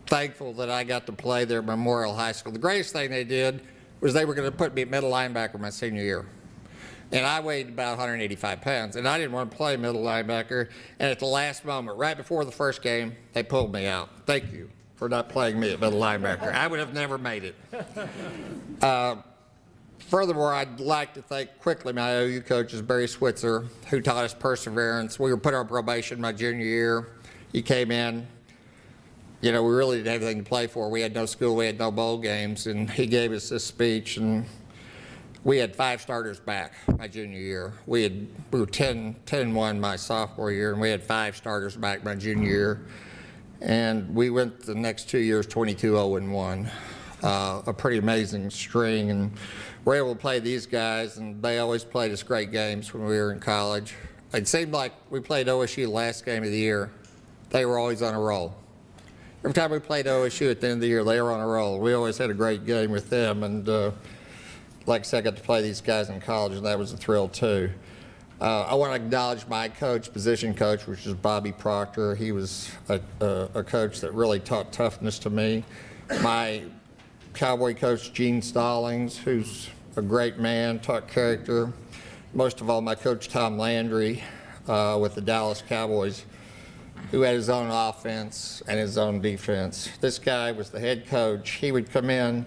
thankful that I got to play there at Memorial High School. The greatest thing they did was they were going to put me at middle linebacker my senior year. And I weighed about 185 pounds, and I didn't want to play middle linebacker. And at the last moment, right before the first game, they pulled me out. Thank you for not playing me at middle linebacker. I would have never made it. Furthermore, I'd like to thank quickly my OU coaches, Barry Switzer, who taught us perseverance. We were put on probation my junior year. He came in. You know, we really didn't have anything to play for. We had no school, we had no bowl games, and he gave us this speech, and we had 5 starters back my junior year. We were 10-1 my sophomore year, and we had 5 starters back my junior year. And we went the next 2 years 22-0-1, a pretty amazing string. And we're able to play these guys, and they always played us great games when we were in college. It seemed like we played OSU the last game of the year. They were always on a roll. Every time we played OSU at the end of the year, they were on a roll. We always had a great game with them, and like I said, I got to play these guys in college, and that was a thrill too. I want to acknowledge my coach, position coach, which is Bobby Proctor. He was a coach that really taught toughness to me. My Cowboy coach, Gene Stallings, who's a great man, taught character. Most of all, my coach, Tom Landry, with the Dallas Cowboys, who had his own offense and his own defense. This guy was the head coach. He would come in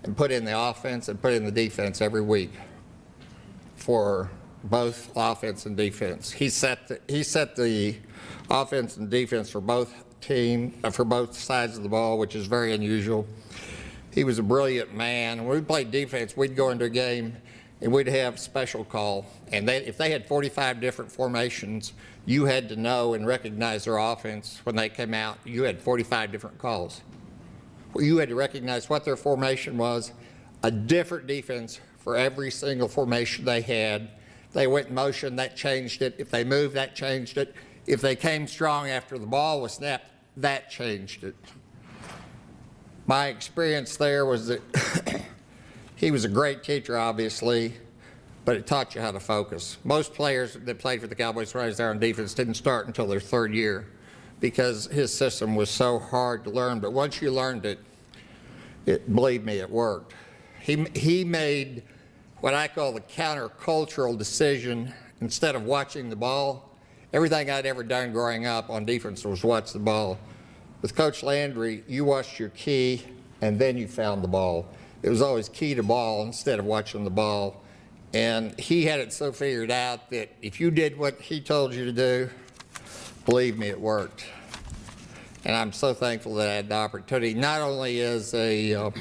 and put in the offense and put in the defense every week for both offense and defense. He set the offense and defense for both sides of the ball, which is very unusual. He was a brilliant man. When we played defense, we'd go into a game and we'd have special call. And if they had 45 different formations, you had to know and recognize their offense when they came out. You had 45 different calls. You had to recognize what their formation was, a different defense for every single formation they had. They went in motion, that changed it. If they moved, that changed it. If they came strong after the ball was snapped, that changed it. My experience there was that he was a great teacher, obviously, but it taught you how to focus. Most players that played for the Cowboys when I was there on defense didn't start until their 3rd year because his system was so hard to learn. But once you learned it, believe me, it worked. He made what I call the countercultural decision. Instead of watching the ball, everything I'd ever done growing up on defense was watch the ball. With Coach Landry, you watched your key and then you found the ball. It was always key to ball instead of watching the ball. And he had it so figured out that if you did what he told you to do, believe me, it worked. And I'm so thankful that I had the opportunity, not only as a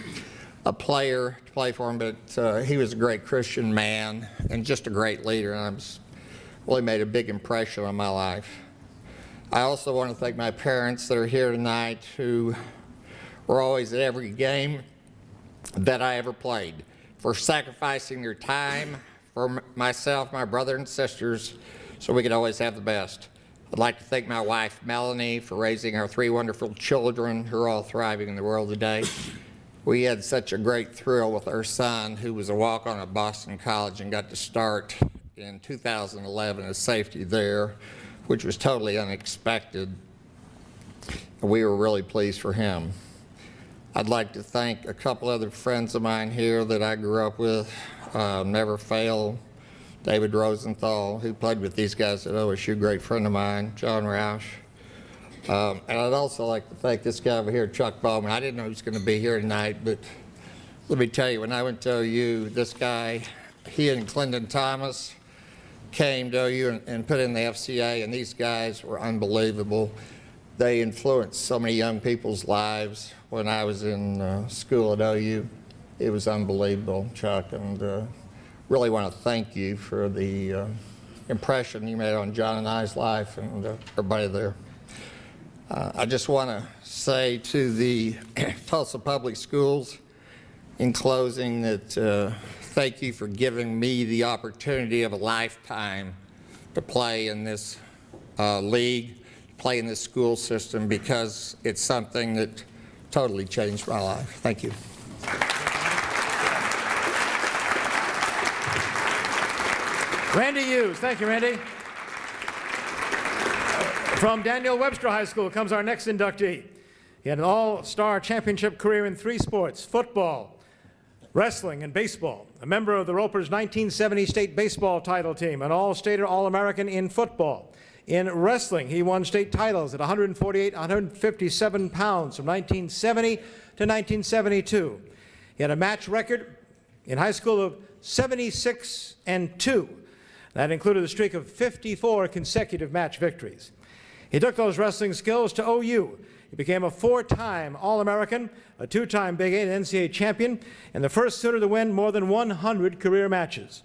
player to play for him, but he was a great Christian man and just a great leader. And really made a big impression on my life. I also want to thank my parents that are here tonight who were always at every game that I ever played, for sacrificing their time for myself, my brother and sisters, so we could always have the best. I'd like to thank my wife, Melanie, for raising our 3 wonderful children who are all thriving in the world today. We had such a great thrill with our son, who was a walk-on at Boston College and got to start in 2011 as safety there, which was totally unexpected. We were really pleased for him. I'd like to thank a couple other friends of mine here that I grew up with, Never Fail, David Rosenthal, who played with these guys at OSU, great friend of mine, John Roush. And I'd also like to thank this guy over here, Chuck Bowman. I didn't know he was going to be here tonight, but let me tell you, when I went to OU, this guy, he and Clinton Thomas came to OU and put in the FCA, and these guys were unbelievable. They influenced so many young people's lives. When I was in school at OU, it was unbelievable, Chuck, and really want to thank you for the impression you made on John and I's life and everybody there. I just want to say to the Tulsa Public Schools in closing that thank you for giving me the opportunity of a lifetime to play in this league, play in this school system, because it's something that totally changed my life. Thank you. Randy Hughes. Thank you, Randy. From Daniel Webster High School comes our next inductee. He had an all-star championship career in 3 sports: football, Wrestling and baseball. A member of the Ropers' 1970 state baseball title team, an All-State or All-American in football. In wrestling, he won state titles at 148, 157 pounds from 1970 to 1972. He had a match record in high school of 76-2. That included a streak of 54 consecutive match victories. He took those wrestling skills to OU. He became a 4-time All-American, a 2-time Big 8 and NCAA champion, and the first Sooner to win more than 100 career matches.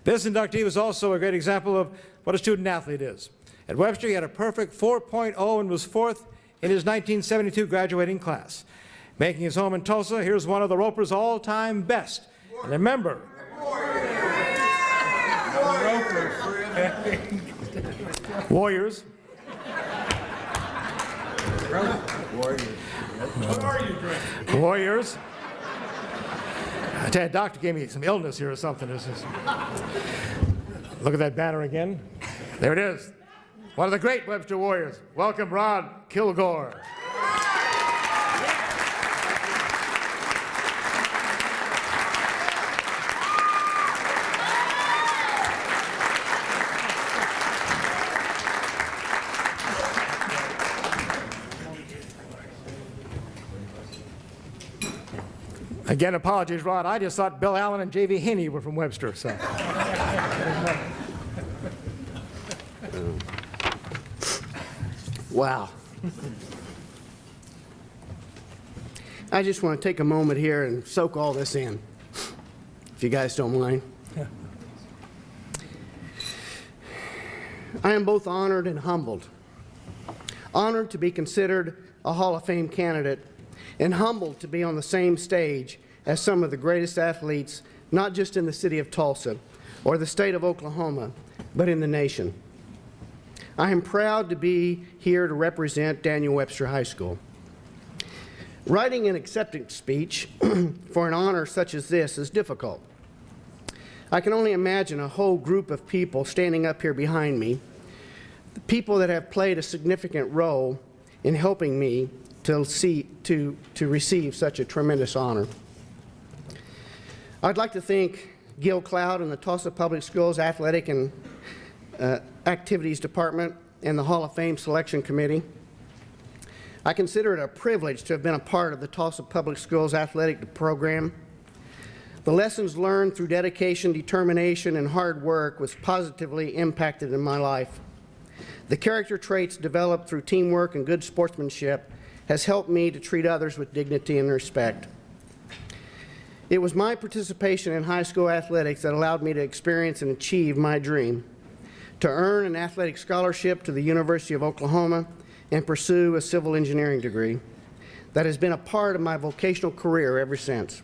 This inductee was also a great example of what a student athlete is. At Webster, he had a perfect 4.0 and was 4th in his 1972 graduating class. Making his home in Tulsa, here's one of the Ropers' all-time best. And remember, Warriors. Warriors. I tell you, doctor gave me some illness here or something. Look at that banner again. There it is. One of the great Webster Warriors. Welcome, Rod Kilgore. Again, apologies, Rod. I just thought Bill Allen and J.V. Haney were from Webster. So. Wow. I just want to take a moment here and soak all this in, if you guys don't mind. Yeah. I am both honored and humbled. Honored to be considered a Hall of Fame candidate, and humbled to be on the same stage as some of the greatest athletes, not just in the city of Tulsa or the state of Oklahoma, but in the nation. I am proud to be here to represent Daniel Webster High School. Writing an acceptance speech for an honor such as this is difficult. I can only imagine a whole group of people standing up here behind me, the people that have played a significant role in helping me to receive such a tremendous honor. I'd like to thank Gil Cloud and the Tulsa Public Schools Athletic and Activities Department and the Hall of Fame Selection Committee. I consider it a privilege to have been a part of the Tulsa Public Schools athletic program. The lessons learned through dedication, determination, and hard work was positively impacted in my life. The character traits developed through teamwork and good sportsmanship has helped me to treat others with dignity and respect. It was my participation in high school athletics that allowed me to experience and achieve my dream, to earn an athletic scholarship to the University of Oklahoma and pursue a civil engineering degree that has been a part of my vocational career ever since.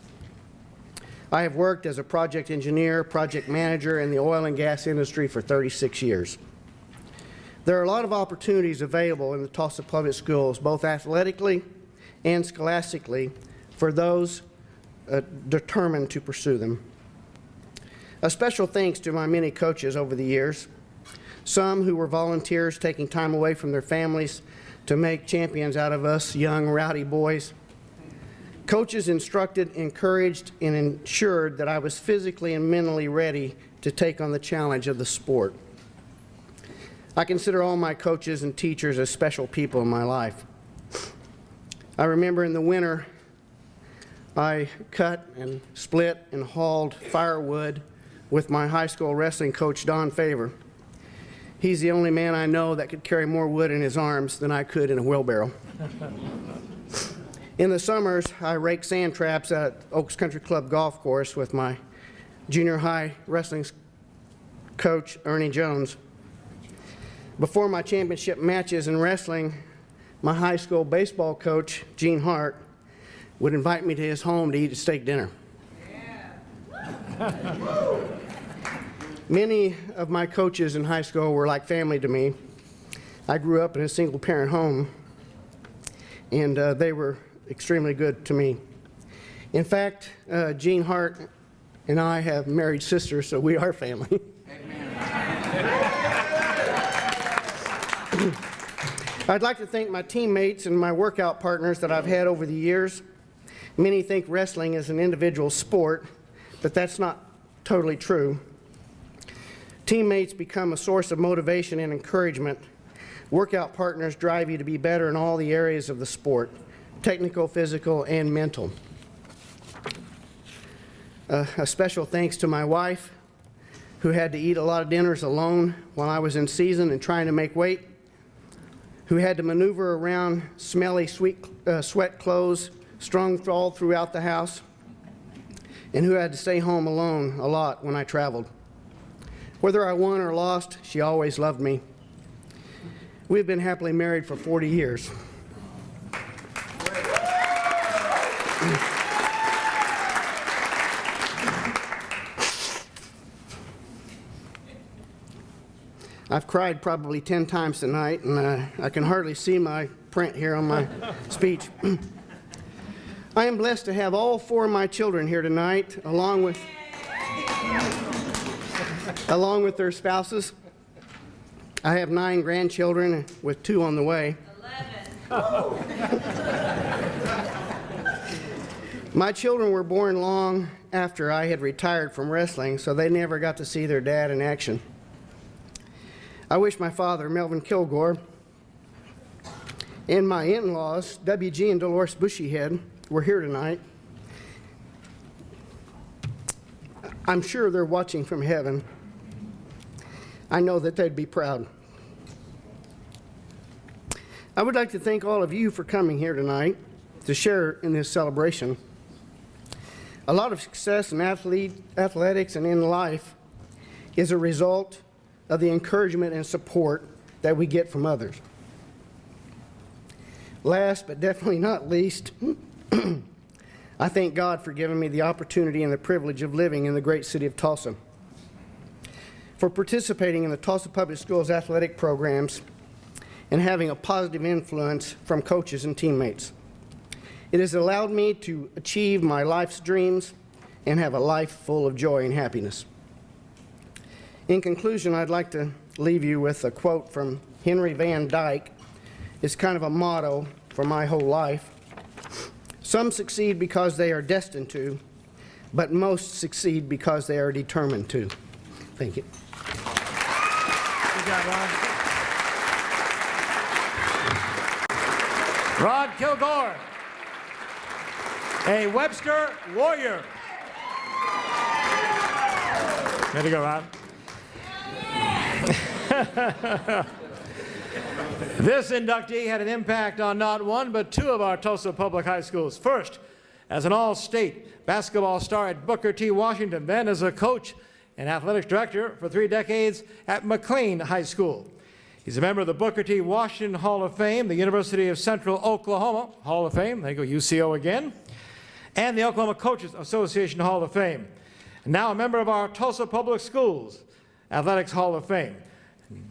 I have worked as a project engineer, project manager in the oil and gas industry for 36 years. There are a lot of opportunities available in the Tulsa Public Schools, both athletically and scholastically, for those determined to pursue them. A special thanks to my many coaches over the years, some who were volunteers taking time away from their families to make champions out of us young, rowdy boys. Coaches instructed, encouraged, and ensured that I was physically and mentally ready to take on the challenge of the sport. I consider all my coaches and teachers as special people in my life. I remember in the winter, I cut and split and hauled firewood with my high school wrestling coach, Don Favor. He's the only man I know that could carry more wood in his arms than I could in a wheelbarrow. In the summers, I raked sand traps at Oaks Country Club golf course with my junior high wrestling coach, Ernie Jones. Before my championship matches in wrestling, my high school baseball coach, Gene Hart, would invite me to his home to eat a steak dinner. Yeah. Many of my coaches in high school were like family to me. I grew up in a single-parent home, and they were extremely good to me. In fact, Gene Hart and I have married sisters, so we are family. I'd like to thank my teammates and my workout partners that I've had over the years. Many think wrestling is an individual sport, but that's not totally true. Teammates become a source of motivation and encouragement. Workout partners drive you to be better in all the areas of the sport, technical, physical, and mental. A special thanks to my wife, who had to eat a lot of dinners alone while I was in season and trying to make weight, who had to maneuver around smelly sweat clothes strung all throughout the house, and who had to stay home alone a lot when I traveled. Whether I won or lost, she always loved me. We've been happily married for 40 years. I've cried probably 10 times tonight, and I can hardly see my print here on my speech. I am blessed to have all 4 of my children here tonight, along with their spouses. I have 9 grandchildren, with 2 on the way. 11. My children were born long after I had retired from wrestling, so they never got to see their dad in action. I wish my father, Melvin Kilgore, and my in-laws, W.G. and Dolores Bushyhead, were here tonight. I'm sure they're watching from heaven. I know that they'd be proud. I would like to thank all of you for coming here tonight to share in this celebration. A lot of success in athletics and in life is a result of the encouragement and support that we get from others. Last but definitely not least, I thank God for giving me the opportunity and the privilege of living in the great city of Tulsa, for participating in the Tulsa Public Schools athletic programs, and having a positive influence from coaches and teammates. It has allowed me to achieve my life's dreams and have a life full of joy and happiness. In conclusion, I'd like to leave you with a quote from Henry Van Dyke. It's kind of a motto for my whole life. Some succeed because they are destined to, but most succeed because they are determined to. Thank you. Good job, Ron. Rod Kilgore, a Webster Warrior. Way to go, Rod. This inductee had an impact on not one, but 2 of our Tulsa public high schools. First, as an all-state basketball star at Booker T. Washington, then as a coach and athletics director for 3 decades at McLean High School. He's a member of the Booker T. Washington Hall of Fame, the University of Central Oklahoma Hall of Fame, there you go, UCO again, and the Oklahoma Coaches Association Hall of Fame. And now a member of our Tulsa Public Schools Athletics Hall of Fame.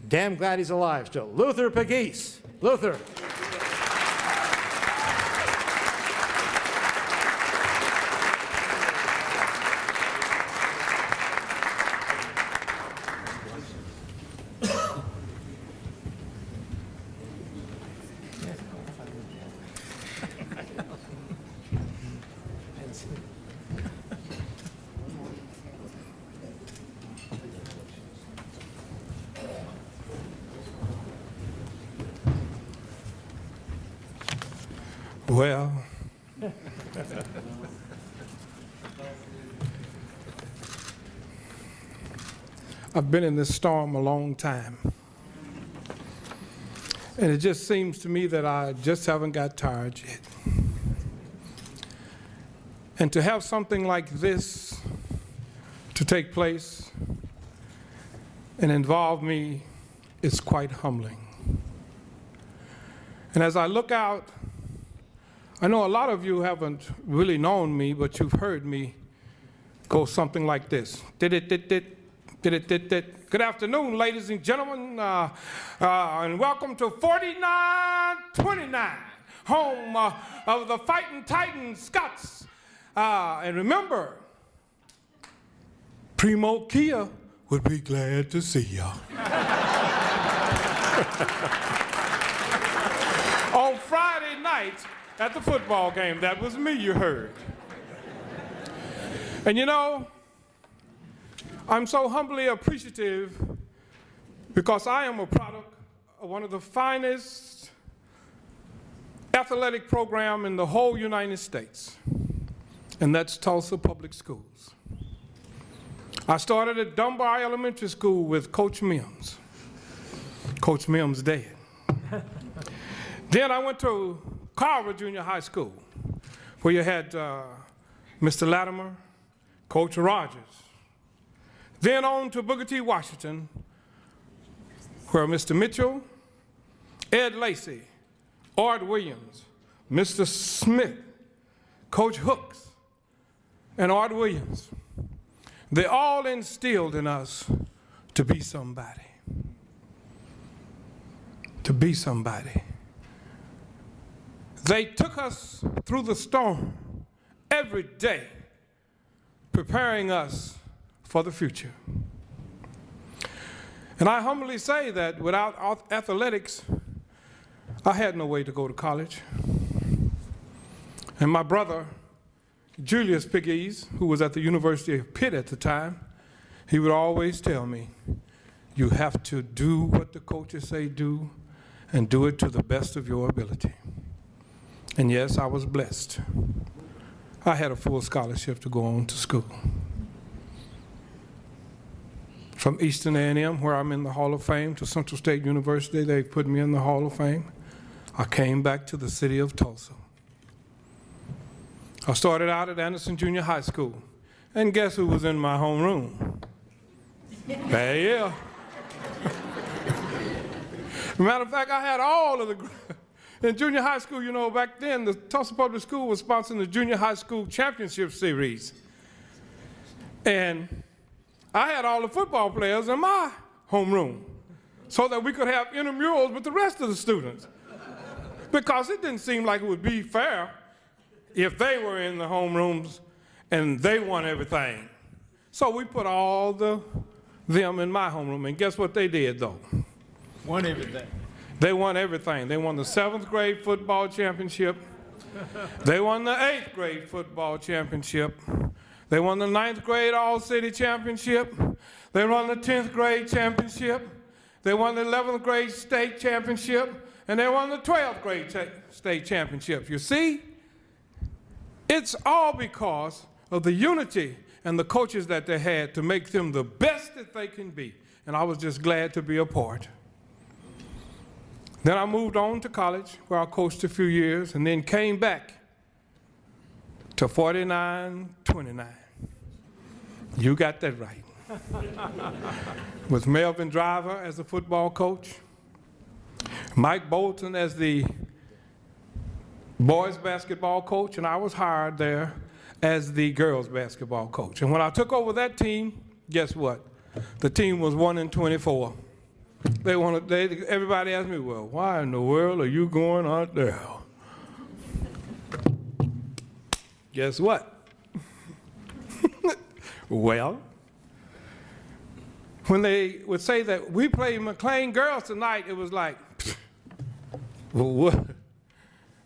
Damn glad he's alive still. Luther Pagis. Luther. Well, I've been in this storm a long time. And it just seems to me that I just haven't got tired yet. And to have something like this to take place and involve me is quite humbling. And as I look out, I know a lot of you haven't really known me, but you've heard me go something like this. Good afternoon, ladies and gentlemen, and welcome to 4929, home of the Fighting Titan Scots. And remember, Primo Kia would be glad to see you. On Friday night, at the football game. That was me you heard. And you know, I'm so humbly appreciative because I am a product of one of the finest athletic program in the whole United States, and that's Tulsa Public Schools. I started at Dunbar Elementary School with Coach Mims. Coach Mims dead. Then I went to Carver Junior High School, where you had Mr. Latimer, Coach Rogers. Then on to Booker T. Washington, where Mr. Mitchell, Ed Lacy, Art Williams, Mr. Smith, Coach Hooks, and Art Williams, they all instilled in us to be somebody. To be somebody. They took us through the storm every day, preparing us for the future. And I humbly say that without athletics, I had no way to go to college. And my brother, Julius Pagis, who was at the University of Pitt at the time, he would always tell me, you have to do what the coaches say do and do it to the best of your ability. And yes, I was blessed. I had a full scholarship to go on to school. From Eastern A&M, where I'm in the Hall of Fame, to Central State University, they put me in the Hall of Fame. I came back to the city of Tulsa. I started out at Anderson Junior High School, and guess who was in my homeroom? Yeah. Matter of fact, I had all of the, in junior high school, you know, back then, the Tulsa Public School was sponsoring the Junior High School Championship Series. And I had all the football players in my homeroom so that we could have intramurals with the rest of the students. Because it didn't seem like it would be fair if they were in the homerooms and they won everything. So we put all them in my homeroom, and guess what they did, though? Won everything. They won everything. They won the 7th grade football championship. They won the 8th grade football championship. They won the 9th grade all-city championship. They won the 10th grade championship. They won the 11th grade state championship. And they won the 12th grade state championship. You see, it's all because of the unity and the coaches that they had to make them the best that they can be. And I was just glad to be a part. Then I moved on to college, where I coached a few years, and then came back to 49-29. You got that right. With Melvin Driver as the football coach, Mike Bolton as the boys basketball coach, and I was hired there as the girls basketball coach. And when I took over that team, guess what? The team was 1-24. Everybody asked me, well, why in the world are you going out there? Guess what? Well, when they would say that we play McLean girls tonight, it was like, well, what?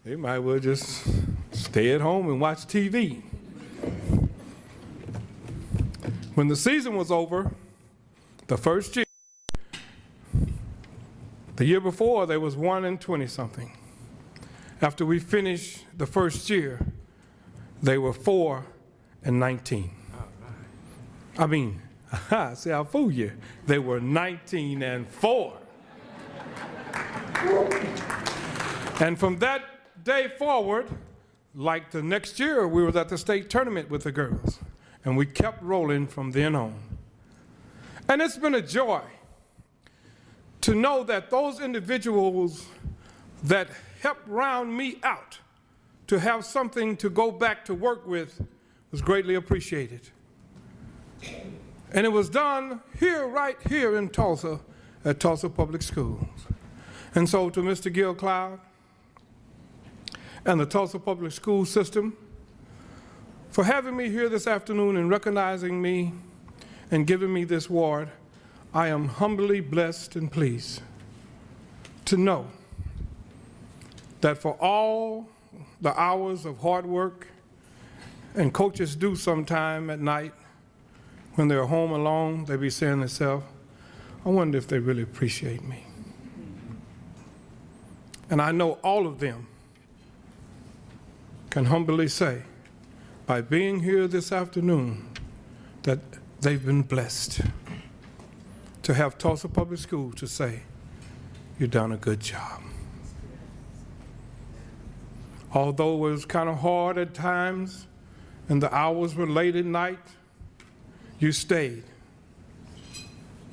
They might well just stay at home and watch TV. When the season was over, the first year, the year before, they was 1-20-something. After we finished the first year, they were 4-19. I mean, see, I'll fool you. They were 19-4. And from that day forward, like the next year, we were at the state tournament with the girls. And we kept rolling from then on. And it's been a joy to know that those individuals that helped round me out to have something to go back to work with was greatly appreciated. And it was done here, right here in Tulsa, at Tulsa Public Schools. And so to Mr. Gil Cloud and the Tulsa Public School System for having me here this afternoon and recognizing me and giving me this award, I am humbly blessed and pleased to know that for all the hours of hard work and coaches do sometime at night when they're home alone, they be saying to themselves, I wonder if they really appreciate me. And I know all of them can humbly say, by being here this afternoon, that they've been blessed to have Tulsa Public Schools to say, you've done a good job. Although it was kind of hard at times and the hours were late at night, you stayed.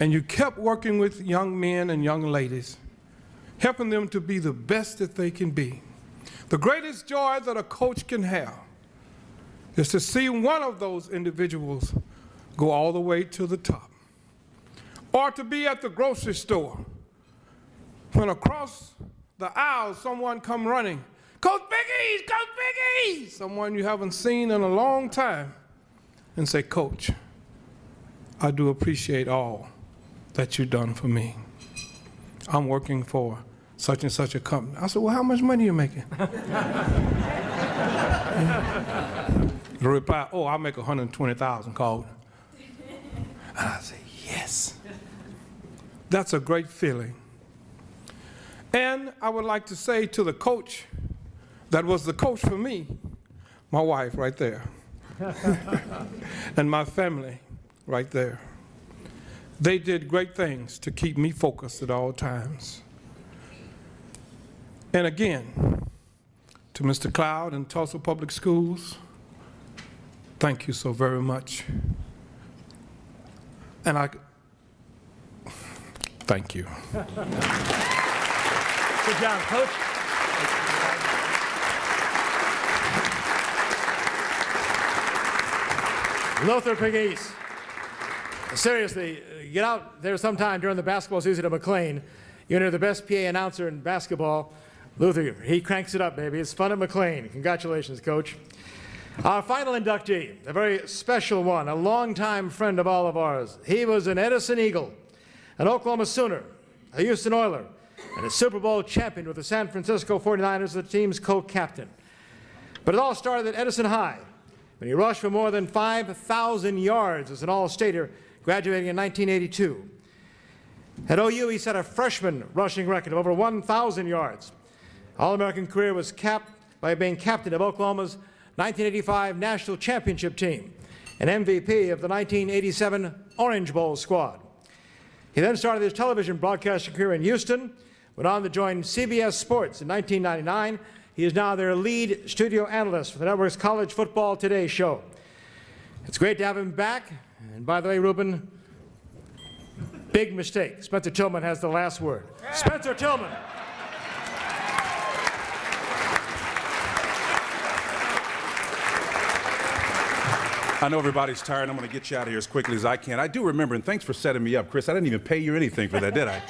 And you kept working with young men and young ladies, helping them to be the best that they can be. The greatest joy that a coach can have is to see one of those individuals go all the way to the top. Or to be at the grocery store when across the aisle someone come running, Coach Pagis, Coach Pagis, someone you haven't seen in a long time, and say, Coach, I do appreciate all that you've done for me. I'm working for such and such a company. I said, well, how much money are you making? The reply, oh, I make $120,000, Coach. And I said, yes. That's a great feeling. And I would like to say to the coach that was the coach for me, my wife right there, and my family right there. They did great things to keep me focused at all times. And again, to Mr. Cloud and Tulsa Public Schools, thank you so very much. And thank you. Good job, Coach. Luther Pagis. Seriously, get out there sometime during the basketball season at McLean. You're the best PA announcer in basketball. Luther, he cranks it up, baby. It's fun at McLean. Congratulations, Coach. Our final inductee, a very special one, a longtime friend of all of ours. He was an Edison Eagle, an Oklahoma Sooner, a Houston Oiler, and a Super Bowl champion with the San Francisco 49ers, the team's co-captain. But it all started at Edison High, when he rushed for more than 5,000 yards as an All-Stater, graduating in 1982. At OU, he set a freshman rushing record of over 1,000 yards. All-American career was capped by being captain of Oklahoma's 1985 National Championship team and MVP of the 1987 Orange Bowl squad. He then started his television broadcasting career in Houston, went on to join CBS Sports in 1999. He is now their lead studio analyst for the network's College Football Today show. It's great to have him back. And by the way, Ruben, big mistake. Spencer Tillman has the last word. Spencer Tillman. I know everybody's tired. I'm going to get you out of here as quickly as I can. I do remember, and thanks for setting me up, Chris. I didn't even pay you anything for that, did I?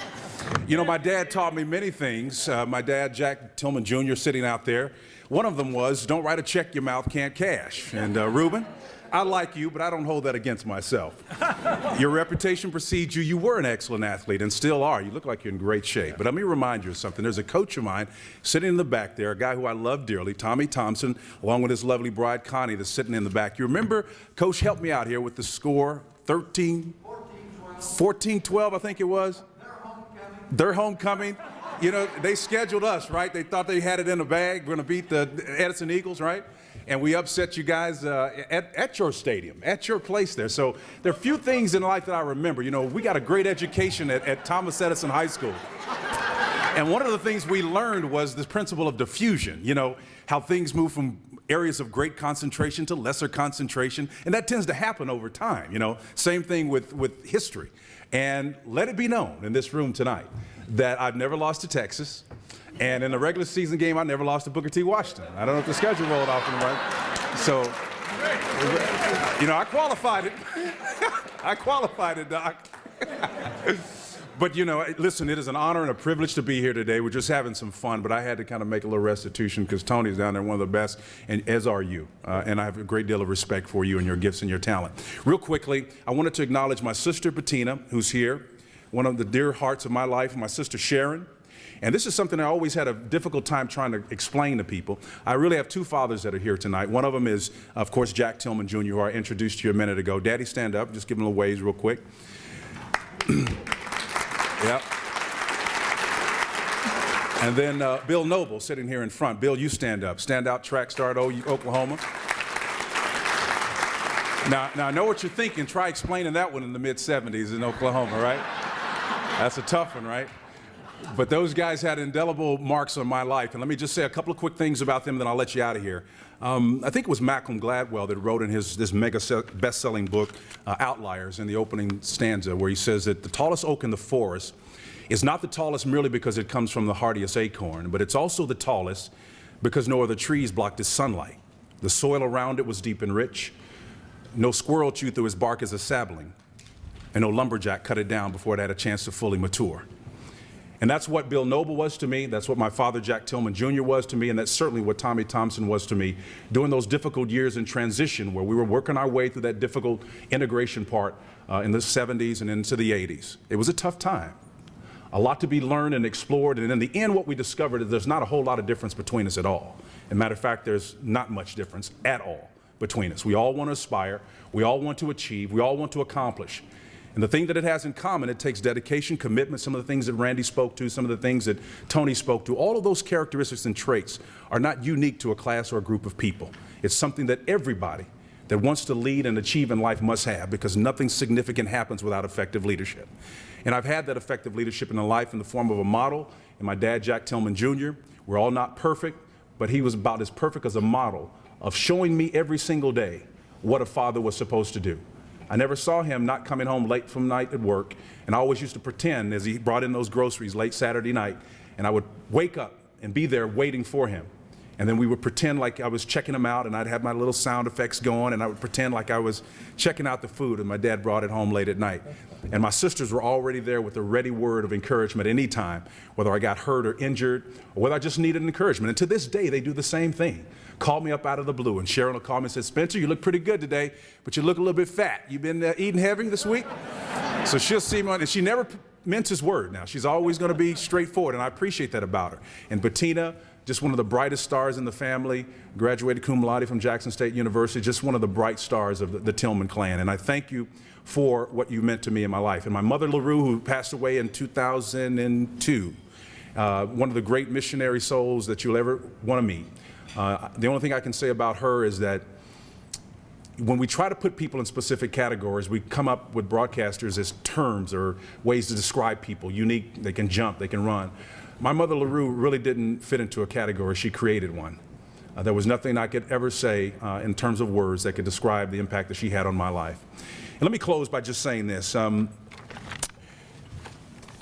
You know, my dad taught me many things. My dad, Jack Tillman Jr., sitting out there. One of them was, don't write a check your mouth can't cash. And Ruben, I like you, but I don't hold that against myself. Your reputation precedes you. You were an excellent athlete and still are. You look like you're in great shape. But let me remind you of something. There's a coach of mine sitting in the back there, a guy who I love dearly, Tommy Thompson, along with his lovely bride, Connie, that's sitting in the back. You remember, Coach helped me out here with the score, 14-12, I think it was. Their homecoming. You know, they scheduled us, right? They thought they had it in the bag. We're going to beat the Edison Eagles, right? And we upset you guys at your stadium, at your place there. So there are few things in life that I remember. You know, we got a great education at Thomas Edison High School. And one of the things we learned was the principle of diffusion, you know, how things move from areas of great concentration to lesser concentration. And that tends to happen over time, you know. Same thing with history. And let it be known in this room tonight that I've never lost to Texas. And in a regular season game, I never lost to Booker T. Washington. I don't know if the schedule rolled off in the right. So, you know, I qualified it. I qualified it, Doc. But, you know, listen, it is an honor and a privilege to be here today. We're just having some fun, but I had to kind of make a little restitution because Tony's down there, one of the best, and as are you. And I have a great deal of respect for you and your gifts and your talent. Real quickly, I wanted to acknowledge my sister, Bettina, who's here, one of the dear hearts of my life, my sister, Sharon, And this is something I always had a difficult time trying to explain to people. I really have two fathers that are here tonight. One of them is, of course, Jack Tillman Jr., who I introduced to you a minute ago. Daddy, stand up. Just give him a waves real quick. Yep. And then Bill Noble sitting here in front. Bill, you stand up. Standout track star at Oklahoma. Now, I know what you're thinking. Try explaining that one in the mid-'70s in Oklahoma, right? That's a tough one, right? But those guys had indelible marks on my life. And let me just say a couple of quick things about them, then I'll let you out of here. I think it was Malcolm Gladwell that wrote in this mega best-selling book, Outliers, in the opening stanza, where he says that the tallest oak in the forest is not the tallest merely because it comes from the hardiest acorn, but it's also the tallest because no other trees blocked its sunlight. The soil around it was deep and rich. No squirrel chewed through its bark as a sapling, and no lumberjack cut it down before it had a chance to fully mature. And that's what Bill Noble was to me, that's what my father Jack Tillman Jr. was to me, and that's certainly what Tommy Thompson was to me during those difficult years in transition where we were working our way through that difficult integration part in the 70s and into the 80s. It was a tough time. A lot to be learned and explored, and in the end what we discovered is there's not a whole lot of difference between us at all. As a matter of fact, there's not much difference at all between us. We all want to aspire, we all want to achieve, we all want to accomplish. And the thing that it has in common, it takes dedication, commitment, some of the things that Randy spoke to, some of the things that Tony spoke to, all of those characteristics and traits are not unique to a class or a group of people. It's something that everybody that wants to lead and achieve in life must have, because nothing significant happens without effective leadership. And I've had that effective leadership in the life in the form of a model, and my dad, Jack Tillman Jr. We're all not perfect, but he was about as perfect as a model of showing me every single day what a father was supposed to do. I never saw him not coming home late from night at work, and I always used to pretend as he brought in those groceries late Saturday night, and I would wake up and be there waiting for him. And then we would pretend like I was checking him out, and I'd have my little sound effects going, and I would pretend like I was checking out the food, and my dad brought it home late at night. And my sisters were already there with a ready word of encouragement anytime, whether I got hurt or injured, or whether I just needed encouragement. And to this day, they do the same thing. Call me up out of the blue, and Sharon will call me and say, Spencer, you look pretty good today, but you look a little bit fat. You been eating heavy this week? So she'll see me, and she never minces word now. She's always going to be straightforward, and I appreciate that about her. And Bettina, just one of the brightest stars in the family, graduated cum laude from Jackson State University, just one of the bright stars of the Tillman clan. And I thank you for what you meant to me in my life. And my mother, LaRue, who passed away in 2002, one of the great missionary souls that you'll ever want to meet. The only thing I can say about her is that when we try to put people in specific categories, we come up with broadcasters as terms or ways to describe people, unique, they can jump, they can run. My mother, LaRue, really didn't fit into a category. She created one. There was nothing I could ever say in terms of words that could describe the impact that she had on my life. And let me close by just saying this. I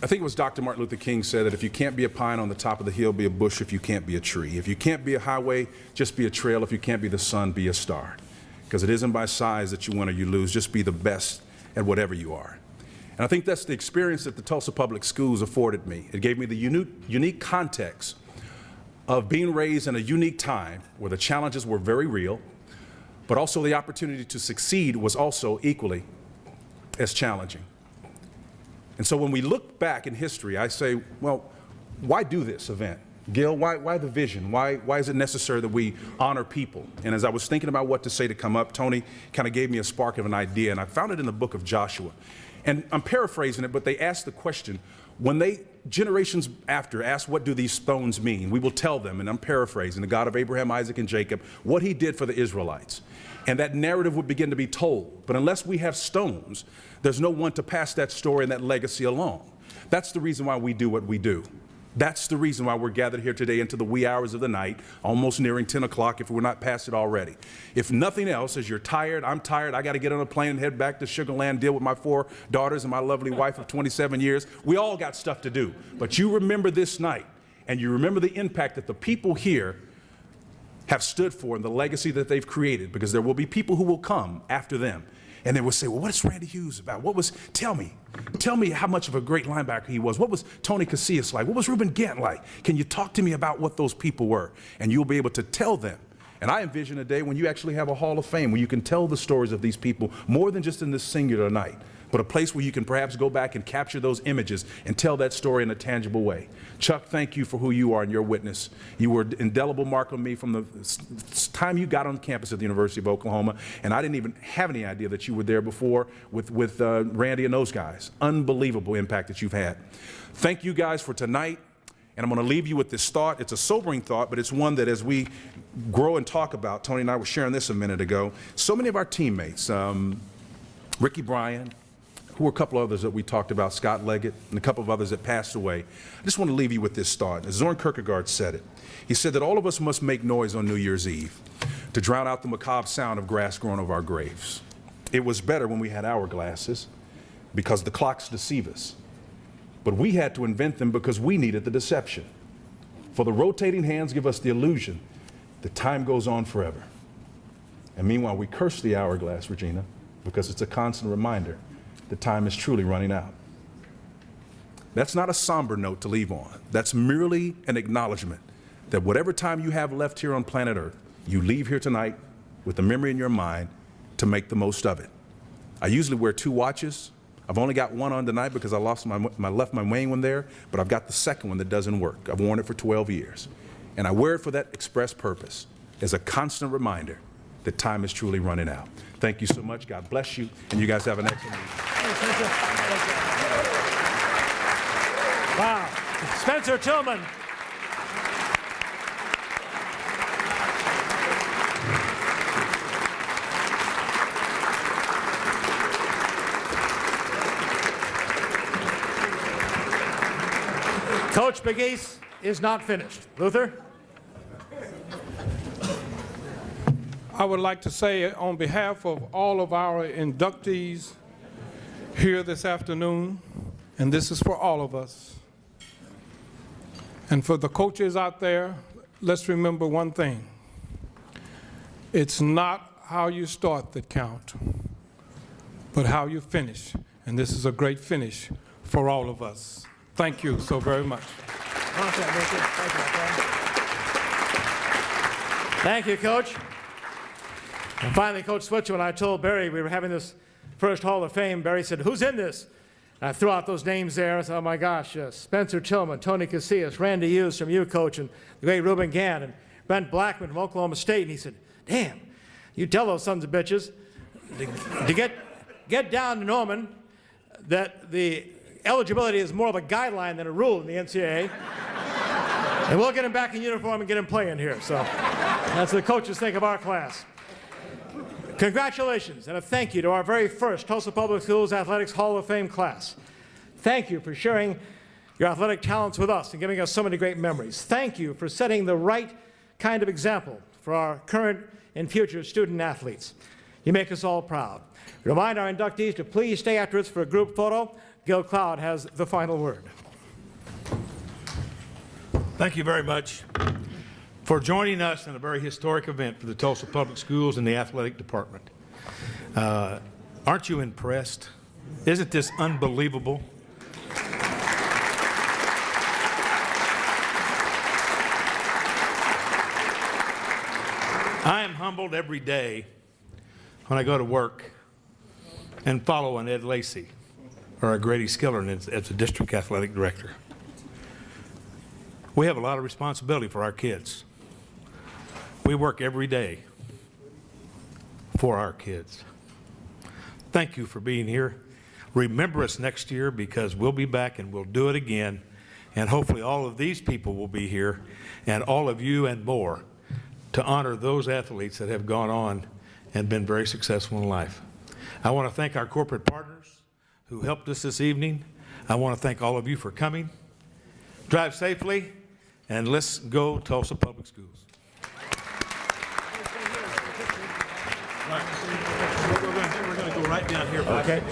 think it was Dr. Martin Luther King said that if you can't be a pine on the top of the hill, be a bush if you can't be a tree. If you can't be a highway, just be a trail. If you can't be the sun, be a star. Because it isn't by size that you win or you lose. Just be the best at whatever you are. And I think that's the experience that the Tulsa Public Schools afforded me. It gave me the unique context of being raised in a unique time where the challenges were very real, but also the opportunity to succeed was also equally as challenging. And so when we look back in history, I say, well, why do this event? Gil, why the vision? Why is it necessary that we honor people? And as I was thinking about what to say to come up, Tony kind of gave me a spark of an idea, and I found it in the book of Joshua. And I'm paraphrasing it, but they asked the question, when they, generations after, asked what do these stones mean, we will tell them, and I'm paraphrasing, the God of Abraham, Isaac, and Jacob, what he did for the Israelites. And that narrative would begin to be told. But unless we have stones, there's no one to pass that story and that legacy along. That's the reason why we do what we do. That's the reason why we're gathered here today into the wee hours of the night, almost nearing 10 o'clock if we're not past it already. If nothing else, as you're tired, I'm tired, I got to get on a plane and head back to Sugar Land, deal with my 4 daughters and my lovely wife of 27 years. We all got stuff to do. But you remember this night, and you remember the impact that the people here have stood for and the legacy that they've created, because there will be people who will come after them. And they will say, well, what is Randy Hughes about? Tell me how much of a great linebacker he was. What was Tony Casas like? What was Ruben Gant like? Can you talk to me about what those people were? And you'll be able to tell them And I envision a day when you actually have a Hall of Fame, where you can tell the stories of these people more than just in this singular night, but a place where you can perhaps go back and capture those images and tell that story in a tangible way. Chuck, thank you for who you are and your witness. You were an indelible mark on me from the time you got on campus at the University of Oklahoma, and I didn't even have any idea that you were there before with Randy and those guys. Unbelievable impact that you've had. Thank you guys for tonight, and I'm going to leave you with this thought. It's a sobering thought, but it's one that as we grow and talk about, Tony and I were sharing this a minute ago, so many of our teammates, Ricky Bryan, who were a couple others that we talked about, Scott Leggett, and a couple of others that passed away. I just want to leave you with this thought. As Zorn Kierkegaard said it, he said that all of us must make noise on New Year's Eve to drown out the macabre sound of grass growing over our graves. It was better when we had hourglasses because the clocks deceive us. But we had to invent them because we needed the deception. For the rotating hands give us the illusion that time goes on forever. And meanwhile, we curse the hourglass, Regina, because it's a constant reminder that time is truly running out. That's not a somber note to leave on. That's merely an acknowledgement that whatever time you have left here on planet Earth, you leave here tonight with the memory in your mind to make the most of it. I usually wear 2 watches. I've only got one on tonight because I left my main one there, but I've got the second one that doesn't work. I've worn it for 12 years. And I wear it for that express purpose, as a constant reminder that time is truly running out. Thank you so much. God bless you, and you guys have an excellent evening. Wow. Spencer Tillman. Coach Pagis is not finished. Luther? I would like to say on behalf of all of our inductees here this afternoon, and this is for all of us, and for the coaches out there, let's remember one thing. It's not how you start that count, but how you finish. And this is a great finish for all of us. Thank you so very much. Thank you, Coach. And finally, Coach Switzer, when I told Barry we were having this first Hall of Fame, Barry said, "Who's in this?" And I threw out those names there. I said, "Oh my gosh, Spencer Tillman, Tony Casas, Randy Hughes from you, Coach, and the great Ruben Gant, and Brent Blackman from Oklahoma State." And he said, "Damn, you tell those sons of bitches to get down to Norman that the eligibility is more of a guideline than a rule in the NCAA. And we'll get him back in uniform and get him playing here." So that's what the coaches think of our class. Congratulations and a thank you to our very first Tulsa Public Schools Athletics Hall of Fame class. Thank you for sharing your athletic talents with us and giving us so many great memories. Thank you for setting the right kind of example for our current and future student athletes. You make us all proud. Remind our inductees to please stay after us for a group photo. Gil Cloud has the final word. Thank you very much for joining us in a very historic event for the Tulsa Public Schools and the athletic department. Aren't you impressed? Isn't this unbelievable? I am humbled every day when I go to work and follow an Ed Lacy or a Grady Skillern as the district athletic director. We have a lot of responsibility for our kids. We work every day for our kids. Thank you for being here. Remember us next year because we'll be back and we'll do it again. And hopefully all of these people will be here and all of you and more to honor those athletes that have gone on and been very successful in life. I want to thank our corporate partners who helped us this evening. I want to thank all of you for coming. Drive safely and let's go Tulsa Public Schools. We're going to go right down here. Okay.